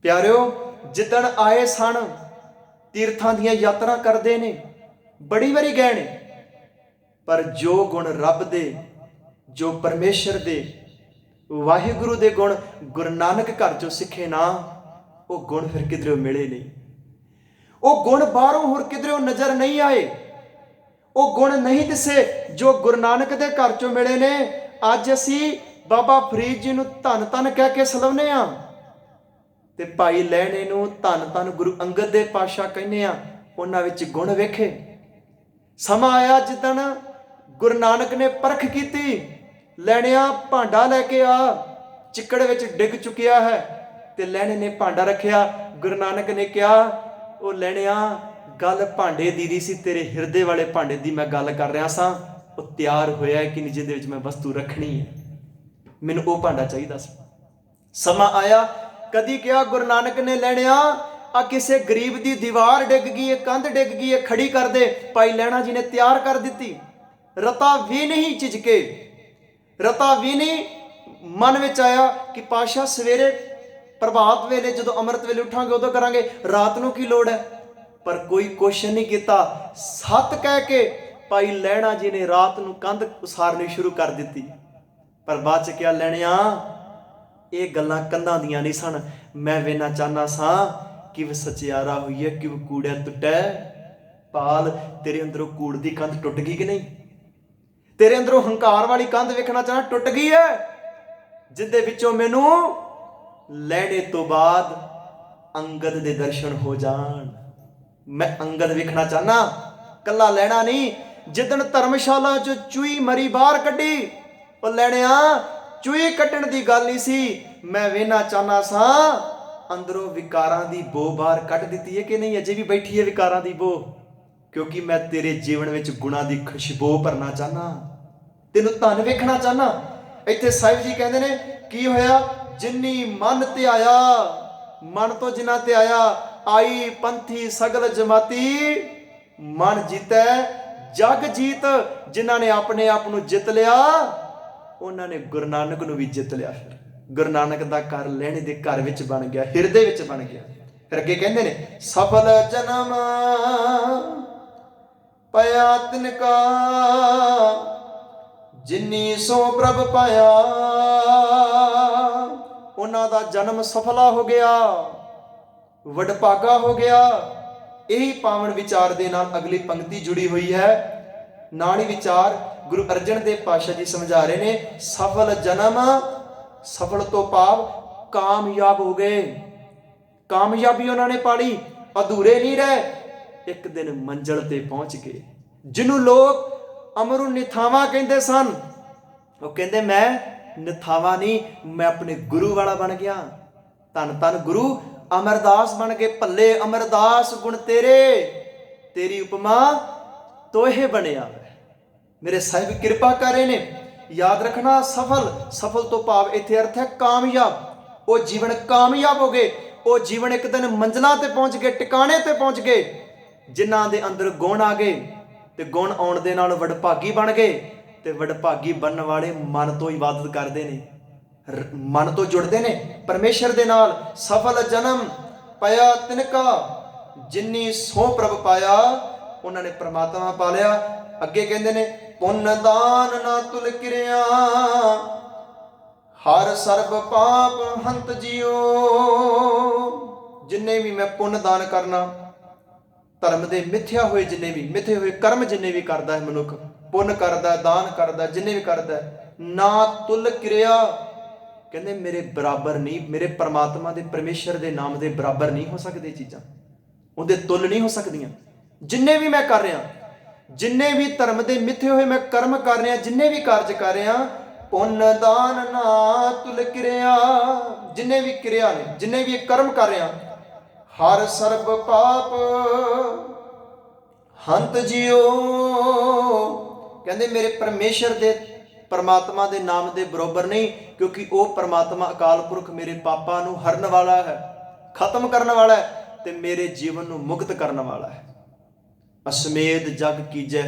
ਪਿਆਰਿਓ, ਜਿੱਦਣ ਆਏ ਸਨ ਤੀਰਥਾਂ ਦੀਆਂ ਯਾਤਰਾ ਕਰਦੇ ਨੇ, ਬੜੀ ਵਾਰੀ ਗਏ ਨੇ, ਪਰ ਜੋ ਗੁਣ ਰੱਬ ਦੇ, ਜੋ ਪਰਮੇਸ਼ਰ ਦੇ, ਵਾਹਿਗੁਰੂ ਦੇ ਗੁਣ ਗੁਰੂ ਨਾਨਕ ਘਰ ਚੋਂ ਸਿੱਖੇ ਨਾ, ਉਹ ਗੁਣ ਫਿਰ ਕਿਧਰੇ ਮਿਲੇ ਨਹੀਂ। ਉਹ ਗੁਣ ਬਾਹਰੋਂ ਹੋਰ ਕਿਧਰੇ ਨਜ਼ਰ ਨਹੀਂ ਆਏ, ਉਹ ਗੁਣ ਨਹੀਂ ਦਿਸੇ ਜੋ ਗੁਰੂ ਨਾਨਕ ਦੇ ਘਰ ਚੋਂ ਮਿਲੇ ਨੇ। ਅੱਜ ਅਸੀਂ ਬਾਬਾ ਫਰੀਦ ਜੀ ਨੂੰ ਧੰਨ ਧੰਨ ਕਹਿ ਕੇ ਸਲਾਉਂਦੇ ਹਾਂ, ਤੇ ਭਾਈ ਲਹਿਣੇ ਨੂੰ ਧੰਨ ਧੰਨ ਗੁਰੂ ਅੰਗਦ ਦੇ ਪਾਤਸ਼ਾਹ ਕਹਿੰਦੇ ਆ। ਉਹਨਾਂ ਵਿੱਚ ਗੁਣ ਵੇਖੇ। ਸਮਾਂ ਆਇਆ ਜਿੱਦਣ ਗੁਰੂ ਨਾਨਕ ਨੇ ਪਰਖ ਕੀਤੀ, ਲੈਣਿਆ ਭਾਂਡਾ ਲੈ ਕੇ ਆ, ਚਿੱਕੜ ਵਿੱਚ ਡਿੱਗ ਚੁੱਕਿਆ ਹੈ, ਤੇ ਲੈਣੇ ਨੇ ਭਾਂਡਾ ਰੱਖਿਆ। ਗੁਰੂ ਨਾਨਕ ਨੇ ਕਿਹਾ, ਉਹ ਲੈਣਿਆ ਗੱਲ ਭਾਂਡੇ ਦੀ ਨਹੀਂ ਸੀ, ਤੇਰੇ ਹਿਰਦੇ ਵਾਲੇ ਭਾਂਡੇ ਦੀ ਮੈਂ ਗੱਲ ਕਰ ਰਿਹਾ ਸਾਂ। ਉਹ ਤਿਆਰ ਹੋਇਆ ਕਿ ਨਹੀਂ, ਜਿਹਦੇ ਵਿੱਚ ਮੈਂ ਵਸਤੂ ਰੱਖਣੀ ਹੈ, ਮੈਨੂੰ ਉਹ ਭਾਂਡਾ ਚਾਹੀਦਾ ਸੀ। ਸਮਾਂ ਆਇਆ, ਕਦੀ ਕਿਹਾ ਗੁਰੂ ਨਾਨਕ ਨੇ, ਲੈਣਿਆ ਆ ਕਿਸੇ ਗਰੀਬ ਦੀ ਦੀਵਾਰ ਡਿੱਗ ਗਈ ਹੈ, ਕੰਧ ਡਿੱਗ ਗਈ ਹੈ, ਖੜੀ ਕਰ ਦੇ। ਭਾਈ ਲਹਿਣਾ ਜੀ ਨੇ ਤਿਆਰ ਕਰ ਦਿੱਤੀ। ਰਤਾ ਵੀ ਨਹੀਂ ਝਿਜਕੇ, ਰਤਾ ਵੀ ਨਹੀਂ ਮਨ ਵਿੱਚ ਆਇਆ ਕਿ ਪਾਤਸ਼ਾਹ ਸਵੇਰੇ ਪ੍ਰਭਾਤ ਵੇਲੇ ਜਦੋਂ ਅੰਮ੍ਰਿਤ ਵੇਲੇ ਉੱਠਾਂਗੇ ਉਦੋਂ ਕਰਾਂਗੇ, ਰਾਤ ਨੂੰ ਕੀ ਲੋੜ ਹੈ। ਪਰ ਕੋਈ ਕੁਐਸਚਨ ਨਹੀਂ ਕੀਤਾ। ਸੱਤ ਕਹਿ ਕੇ ਭਾਈ ਲਹਿਣਾ ਜੀ ਨੇ ਰਾਤ ਨੂੰ ਕੰਧ ਉਸਾਰਨੀ ਸ਼ੁਰੂ ਕਰ ਦਿੱਤੀ। ਪਰ ਬਾਅਦ ਚ ਕਿਹਾ, ਲੈਣਿਆ ਇਹ ਗੱਲਾਂ ਕੰਧਾਂ ਦੀਆਂ ਨਹੀਂ ਸਨ, ਮੈਂ ਵੇਖਣਾ ਚਾਹੁੰਦਾ ਸਾਂ ਕਿਵ ਸਚਿਆਰਾ ਹੋਈ ਹੈ, ਕਿਵ ਕੂੜਿਆ ਟੁੱਟੈ। ਪਾਲ ਤੇਰੇ ਅੰਦਰੋਂ ਕੂੜ ਦੀ ਕੰਧ ਟੁੱਟ ਗਈ ਕਿ ਨਹੀਂ? ਤੇਰੇ ਅੰਦਰੋਂ ਹੰਕਾਰ ਵਾਲੀ ਕੰਧ ਵੇਖਣਾ ਚਾਹਣਾ ਟੁੱਟ ਗਈ ਹੈ, ਜਿੱਦੇ ਵਿੱਚੋਂ ਮੈਨੂੰ ਲੈਣੇ ਤੋਂ ਬਾਅਦ ਅੰਗਦ ਦੇ ਦਰਸ਼ਨ ਹੋ ਜਾਣ। ਮੈਂ ਅੰਗਦ ਵੇਖਣਾ ਚਾਹਨਾ, ਕੱਲਾ ਲੈਣਾ ਨਹੀਂ। ਜਿੱਦਣ ਧਰਮਸ਼ਾਲਾ ਚੋਂ ਚੂਈ ਮਰੀ ਬਾਹਰ ਕੱਢੀ, ਉਹ ਲੈਣਿਆ ਚੂਈ ਕੱਢਣ ਦੀ ਗੱਲ ਨਹੀਂ ਸੀ, ਮੈਂ ਵੇਖਣਾ ਚਾਹਨਾ ਸਾਂ ਅੰਦਰੋਂ ਵਿਕਾਰਾਂ ਦੀ ਬੋ ਬਾਹਰ ਕੱਢ ਦਿੱਤੀ ਹੈ ਕਿ ਨਹੀਂ, ਅਜੇ ਵੀ ਬੈਠੀ ਹੈ ਵਿਕਾਰਾਂ ਦੀ ਬੋ, ਕਿਉਂਕਿ ਮੈਂ ਤੇਰੇ ਜੀਵਨ ਵਿੱਚ ਗੁਣਾਂ ਦੀ ਖੁਸ਼ਬੂ ਭਰਨਾ ਚਾਹਨਾ, ਤੈਨੂੰ ਧਨ ਵੇਖਣਾ ਚਾਹਨਾ। ਇੱਥੇ ਸਾਹਿਬ ਜੀ ਕਹਿੰਦੇ ਨੇ, ਕੀ ਹੋਇਆ? ਜਿੰਨੀ ਮਨ ਤੇ ਆਇਆ, ਮਨ ਤੋਂ ਜਿਨ੍ਹਾਂ ਤੇ ਆਇਆ, ਆਈ ਪੰਥੀ ਸਗਲ ਜਮਾਤੀ, ਮਨ ਜੀਤੈ ਜਗ ਜੀਤ। ਜਿਨ੍ਹਾਂ ਨੇ ਆਪਣੇ ਆਪ ਨੂੰ ਜਿੱਤ ਲਿਆ, ਉਹਨਾਂ ਨੇ ਗੁਰੂ ਨਾਨਕ ਨੂੰ ਵੀ ਜਿੱਤ ਲਿਆ। ਫਿਰ ਗੁਰੂ ਨਾਨਕ ਦਾ ਘਰ ਲੈਣੇ ਦੇ ਘਰ ਵਿੱਚ ਬਣ ਗਿਆ, ਹਿਰਦੇ ਵਿੱਚ ਬਣ ਗਿਆ। ਫਿਰ ਅੱਗੇ ਕਹਿੰਦੇ ਨੇ, ਸਫਲ ਜਨਮ ਪਿਆ ਤਿਨ ਕਾ, ਜਿਨੀ ਸੋ ਪ੍ਰਭ ਪਾਇਆ। ਉਹਨਾਂ ਦਾ ਜਨਮ ਸਫਲਾ ਹੋ ਗਿਆ, ਵਡਭਾਗਾ ਹੋ ਗਿਆ। ਇਹੀ ਪਾਵਨ ਵਿਚਾਰ ਦੇ ਨਾਲ ਅਗਲੀ ਪੰਕਤੀ ਜੁੜੀ ਹੋਈ ਹੈ। ਨਾਲ ਹੀ ਵਿਚਾਰ ਗੁਰੂ ਅਰਜਨ ਦੇਵ ਪਾਤਸ਼ਾਹ ਜੀ ਸਮਝਾ ਰਹੇ ਨੇ, ਸਫਲ ਜਨਮ, ਸਫਲ ਤੋਂ ਭਾਵ ਕਾਮਯਾਬ ਹੋ ਗਏ, ਕਾਮਯਾਬੀ ਉਹਨਾਂ ਨੇ ਪਾਲੀ, ਅਧੂਰੇ ਨਹੀਂ ਰਹੇ, ਇੱਕ ਦਿਨ ਮੰਜ਼ਲ ਤੇ ਪਹੁੰਚ ਗਏ। ਜਿਹਨੂੰ ਲੋਕ ਅਮਰੂ ਨਿਥਾਵਾਂ ਕਹਿੰਦੇ ਸਨ, ਉਹ ਕਹਿੰਦੇ ਮੈਂ ਨਿਥਾਵਾਂ ਨਹੀਂ, ਮੈਂ ਆਪਣੇ ਗੁਰੂ ਵਾਲਾ ਬਣ ਗਿਆ। ਧੰਨ ਧੰਨ ਗੁਰੂ ਅਮਰਦਾਸ ਬਣ ਕੇ, ਭੱਲੇ ਅਮਰਦਾਸ ਗੁਣ ਤੇਰੇ, ਤੇਰੀ ਉਪਮਾ ਤੋਹੇ ਬਣਿਆ। ਮੇਰੇ ਸਾਹਿਬ ਕਿਰਪਾ ਕਰ ਰਹੇ ਨੇ। ਯਾਦ ਰੱਖਣਾ, ਸਫਲ, ਸਫਲ ਤੋਂ ਭਾਵ ਇੱਥੇ ਅਰਥ ਹੈ ਕਾਮਯਾਬ। ਉਹ ਜੀਵਨ ਕਾਮਯਾਬ ਹੋ ਗਏ, ਉਹ ਜੀਵਨ ਇੱਕ ਦਿਨ ਮੰਜ਼ਲਾਂ ਤੇ ਪਹੁੰਚ ਗਏ, ਟਿਕਾਣੇ ਤੇ ਪਹੁੰਚ ਗਏ। ਜਿਨ੍ਹਾਂ ਦੇ ਅੰਦਰ ਗੁਣ ਆ ਗਏ, ਤੇ ਗੁਣ ਆਉਣ ਦੇ ਨਾਲ ਵਡਭਾਗੀ ਬਣ ਗਏ, ਤੇ ਵਡਭਾਗੀ ਬਣਨ ਵਾਲੇ ਮਨ ਤੋਂ ਇਬਾਦਤ ਕਰਦੇ ਨੇ, ਮਨ ਤੋਂ ਜੁੜਦੇ ਨੇ ਪਰਮੇਸ਼ਰ ਦੇ ਨਾਲ। ਸਫਲ ਜਨਮ ਪਾਇਆ ਤਿਨਕਾ, ਜਿਨੀ ਸੋ ਪ੍ਰਭ ਪਾਇਆ ਉਹਨਾਂ ਨੇ ਪ੍ਰਮਾਤਮਾ ਪਾ ਲਿਆ। ਅੱਗੇ ਕਹਿੰਦੇ ਨੇ ਪੁੰਨ ਦਾਨ ਨਾ ਤੁਲ ਕਿਰਿਆ, ਹਰ ਸਰਬ ਪਾਪ ਹੰਤ ਜਿਉ। ਜਿੰਨੇ ਵੀ ਮੈਂ ਪੁੰਨ ਦਾਨ ਕਰਨਾ, ਧਰਮ ਦੇ ਮਿਥਿਆ ਹੋਏ ਜਿੰਨੇ ਵੀ ਮਿਥੇ ਹੋਏ ਕਰਮ ਜਿੰਨੇ ਵੀ ਕਰਦਾ ਹੈ ਮਨੁੱਖ, ਪੁੰਨ ਕਰਦਾ, ਦਾਨ ਕਰਦਾ, ਜਿੰਨੇ ਵੀ ਕਰਦਾ, ਨਾ ਤੁਲ ਕਿਰਿਆ, ਕਹਿੰਦੇ ਮੇਰੇ ਬਰਾਬਰ ਨਹੀਂ, ਮੇਰੇ ਪਰਮਾਤਮਾ ਦੇ ਪਰਮੇਸ਼ਰ ਦੇ ਨਾਮ ਦੇ ਬਰਾਬਰ ਨਹੀਂ ਹੋ ਸਕਦੇ ਚੀਜ਼ਾਂ, ਉਹਦੇ ਤੁਲ ਨਹੀਂ ਹੋ ਸਕਦੀਆਂ। ਜਿੰਨੇ ਵੀ ਮੈਂ ਕਰ ਰਿਹਾ, ਜਿੰਨੇ ਵੀ ਧਰਮ ਦੇ ਮਿੱਥੇ ਹੋਏ ਮੈਂ ਕਰਮ ਕਰ ਰਿਹਾ, ਜਿੰਨੇ ਵੀ ਕਾਰਜ ਕਰ ਰਿਹਾ, ਪੁੰਨ ਦਾਨ ਨਾ ਤੁਲ ਕਿਰਿਆ, ਜਿੰਨੇ ਵੀ ਕਿਰਿਆ ਨੇ, ਜਿੰਨੇ ਵੀ ਕਰਮ ਕਰ ਰਿਹਾ, ਹਰ ਸਰਬ ਪਾਪ ਹੰਤ ਜਿਉ, ਕਹਿੰਦੇ ਮੇਰੇ ਪਰਮੇਸ਼ਰ ਦੇ ਪਰਮਾਤਮਾ ਦੇ ਨਾਮ ਦੇ ਬਰਾਬਰ ਨਹੀਂ, ਕਿਉਂਕਿ ਉਹ ਪਰਮਾਤਮਾ ਅਕਾਲ ਪੁਰਖ ਮੇਰੇ ਪਾਪਾਂ ਨੂੰ ਹਰਨ ਵਾਲਾ ਹੈ, ਖਤਮ ਕਰਨ ਵਾਲਾ ਹੈ ਤੇ ਮੇਰੇ ਜੀਵਨ ਨੂੰ ਮੁਕਤ ਕਰਨ ਵਾਲਾ ਹੈ। ਅਸਮੇਧ ਜਗ ਕੀਜੈ,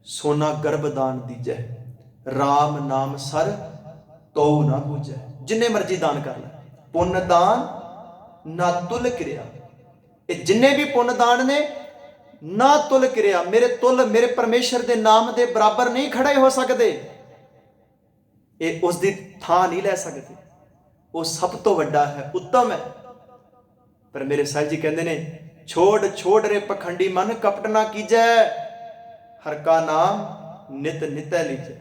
ਸੋਨਾ ਗਰਭ ਦਾਨ ਦੀਜੈ, ਰਾਮ ਨਾਮ ਸਰ ਤਉ ਨਾ ਬੂਝੈ। ਜਿੰਨੇ ਮਰਜ਼ੀ ਦਾਨ ਕਰ ਲੈ, ਪੁੰਨ ਦਾਨ ਨਾ ਤੁਲ ਕਿਰਿਆ, ਇਹ ਜਿੰਨੇ ਵੀ ਪੁੰਨ ਦਾਨ ਨੇ ਨਾ ਤੁਲ ਕਿਰਿਆ, ਮੇਰੇ ਤੁਲ ਮੇਰੇ ਪਰਮੇਸ਼ਰ ਦੇ ਨਾਮ ਦੇ ਬਰਾਬਰ ਨਹੀਂ ਖੜੇ ਹੋ ਸਕਦੇ, ਇਹ ਉਸ ਦੀ ਥਾਂ ਨਹੀਂ ਲੈ ਸਕਦੇ, ਉਹ ਸਭ ਤੋਂ ਵੱਡਾ ਹੈ, ਉੱਤਮ ਹੈ। ਪਰ ਮੇਰੇ ਸਾਹਿਬ ਜੀ ਕਹਿੰਦੇ ਨੇ ਛੋੜ ਛੋੜ ਰੇ ਪਖੰਡੀ ਮਨ, ਕਪਟ ਨਾ ਕੀਜੈ, ਹਰ ਕਾ ਨਾਮ ਨਿਤ ਨਿਤੈ ਲੀਜੈ।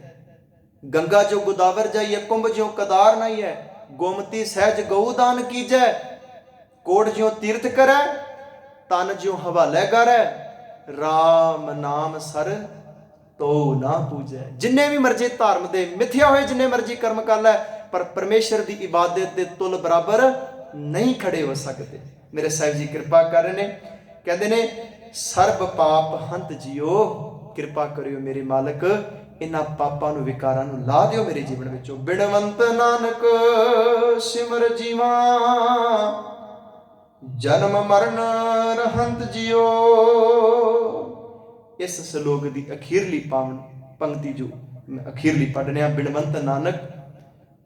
ਗੰਗਾ ਜੋ ਗੋਦਾਵਰ ਜਾਈਏ, ਕੁੰਭ ਜਿਉ ਕਦਾਰ ਨਹੀਂ ਹੈ, ਗੋਮਤੀ ਸਹਿਜ ਗਊ ਦਾਨ ਕੀਜੈ, ਕੋਟ ਜਿਉ ਤੀਰਥ ਕਰੈ, ਤਨ ਜਿਉ ਹਵਾਲੇ ਕਰੈ, ਰਾਮ ਨਾਮ ਸਰ ਤੋ ਨਾ ਪੂਜੈ। ਜਿੰਨੇ ਵੀ ਮਰਜ਼ੀ ਧਰਮ ਦੇ ਮਿਥਿਆ ਹੋਏ ਜਿੰਨੇ ਮਰਜ਼ੀ ਕਰਮ ਕਰ ਲੈ, ਪਰ ਪਰਮੇਸ਼ਰ ਦੀ ਇਬਾਦਤ ਦੇ ਤੁਲ ਬਰਾਬਰ ਨਹੀਂ ਖੜੇ ਹੋ ਸਕਦੇ। ਮੇਰੇ ਸਾਹਿਬ ਜੀ ਕਿਰਪਾ ਕਰ ਰਹੇ ਨੇ, ਕਹਿੰਦੇ ਨੇ ਸਰਬ ਪਾਪ ਹੰਤ ਜਿਓ, ਕਿਰਪਾ ਕਰਿਓ ਮੇਰੇ ਮਾਲਕ, ਇਹਨਾਂ ਪਾਪਾਂ ਨੂੰ ਵਿਕਾਰਾਂ ਨੂੰ ਲਾ ਦਿਓ ਮੇਰੇ ਜੀਵਨ ਵਿੱਚੋਂ। ਬਿਨਵੰਤ ਨਾਨਕ ਸਿਮਰ ਜੀਵਾ, ਜਨਮ ਮਰਨ ਰਹੰਤ ਜਿਓ। ਇਸ ਸ਼ਲੋਕ ਦੀ ਅਖੀਰਲੀ ਪਾਵਨ ਪੰਕਤੀ ਜੋ ਅਖੀਰਲੀ ਪੜ੍ਹਨੇ ਆ, ਬਿਨਵੰਤ ਨਾਨਕ,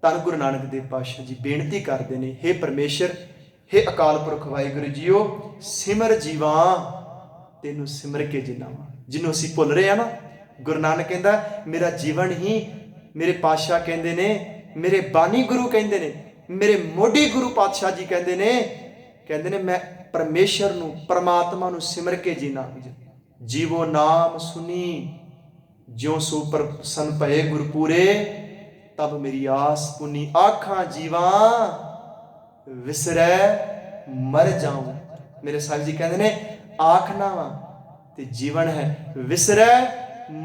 ਧੰਨ ਗੁਰੂ ਨਾਨਕ ਦੇਵ ਪਾਤਸ਼ਾਹ ਜੀ ਬੇਨਤੀ ਕਰਦੇ ਨੇ, ਹੇ ਪਰਮੇਸ਼ਰ, ਹੇ ਅਕਾਲ ਪੁਰਖ ਵਾਹਿਗੁਰੂ ਜੀਓ, ਸਿਮਰ ਜੀਵਾ, ਤੈਨੂੰ ਸਿਮਰ ਕੇ ਜਿਨਾਵਾ। ਜਿਹਨੂੰ ਅਸੀਂ ਭੁੱਲ ਰਹੇ ਆ ਨਾ, ਗੁਰੂ ਨਾਨਕ ਕਹਿੰਦਾ ਮੇਰਾ ਜੀਵਨ ਹੀ, ਮੇਰੇ ਪਾਤਸ਼ਾਹ ਕਹਿੰਦੇ ਨੇ, ਮੇਰੇ ਬਾਣੀ ਗੁਰੂ ਕਹਿੰਦੇ ਨੇ, ਮੇਰੇ ਮੋਢੀ ਗੁਰੂ ਪਾਤਸ਼ਾਹ ਜੀ ਕਹਿੰਦੇ ਨੇ ਮੈਂ ਪਰਮੇਸ਼ਰ ਨੂੰ, ਪਰਮਾਤਮਾ ਨੂੰ ਸਿਮਰ ਕੇ ਜੀਣਾ। ਜੀਵੋ ਨਾਮ ਸੁਨੀ, ਜਿਉ ਸੋ ਪ੍ਰਸੰਨ ਭਏ ਗੁਰਪੂਰੇ, ਤਬ ਮੇਰੀ ਆਸ ਪੁਨੀ। ਆਖਾਂ ਜੀਵਾ ਵਿਸਰੈ ਮਰ ਜਾਉ। ਮੇਰੇ ਸਾਹਿਬ ਜੀ ਕਹਿੰਦੇ ਨੇ ਆਖਣਾ ਵਾ ਤੇ ਜੀਵਨ ਹੈ, ਵਿਸਰੈ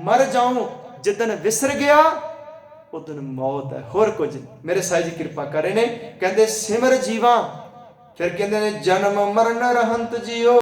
ਮਰ ਜਾਉ। ਜਿੱਦਣ ਵਿਸਰ ਗਿਆ ਉਦਨ ਮੌਤ ਹੈ, ਹੋਰ ਕੁਝ ਨਹੀਂ। ਮੇਰੇ ਸਾਹਿਬ ਜੀ ਕਿਰਪਾ ਕਰ ਰਹੇ ਨੇ, ਕਹਿੰਦੇ ਸਿਮਰ ਜੀਵਾ, ਫਿਰ ਕਹਿੰਦੇ ਨੇ ਜਨਮ ਮਰਨ ਰਹੰਤ ਜਿਉ।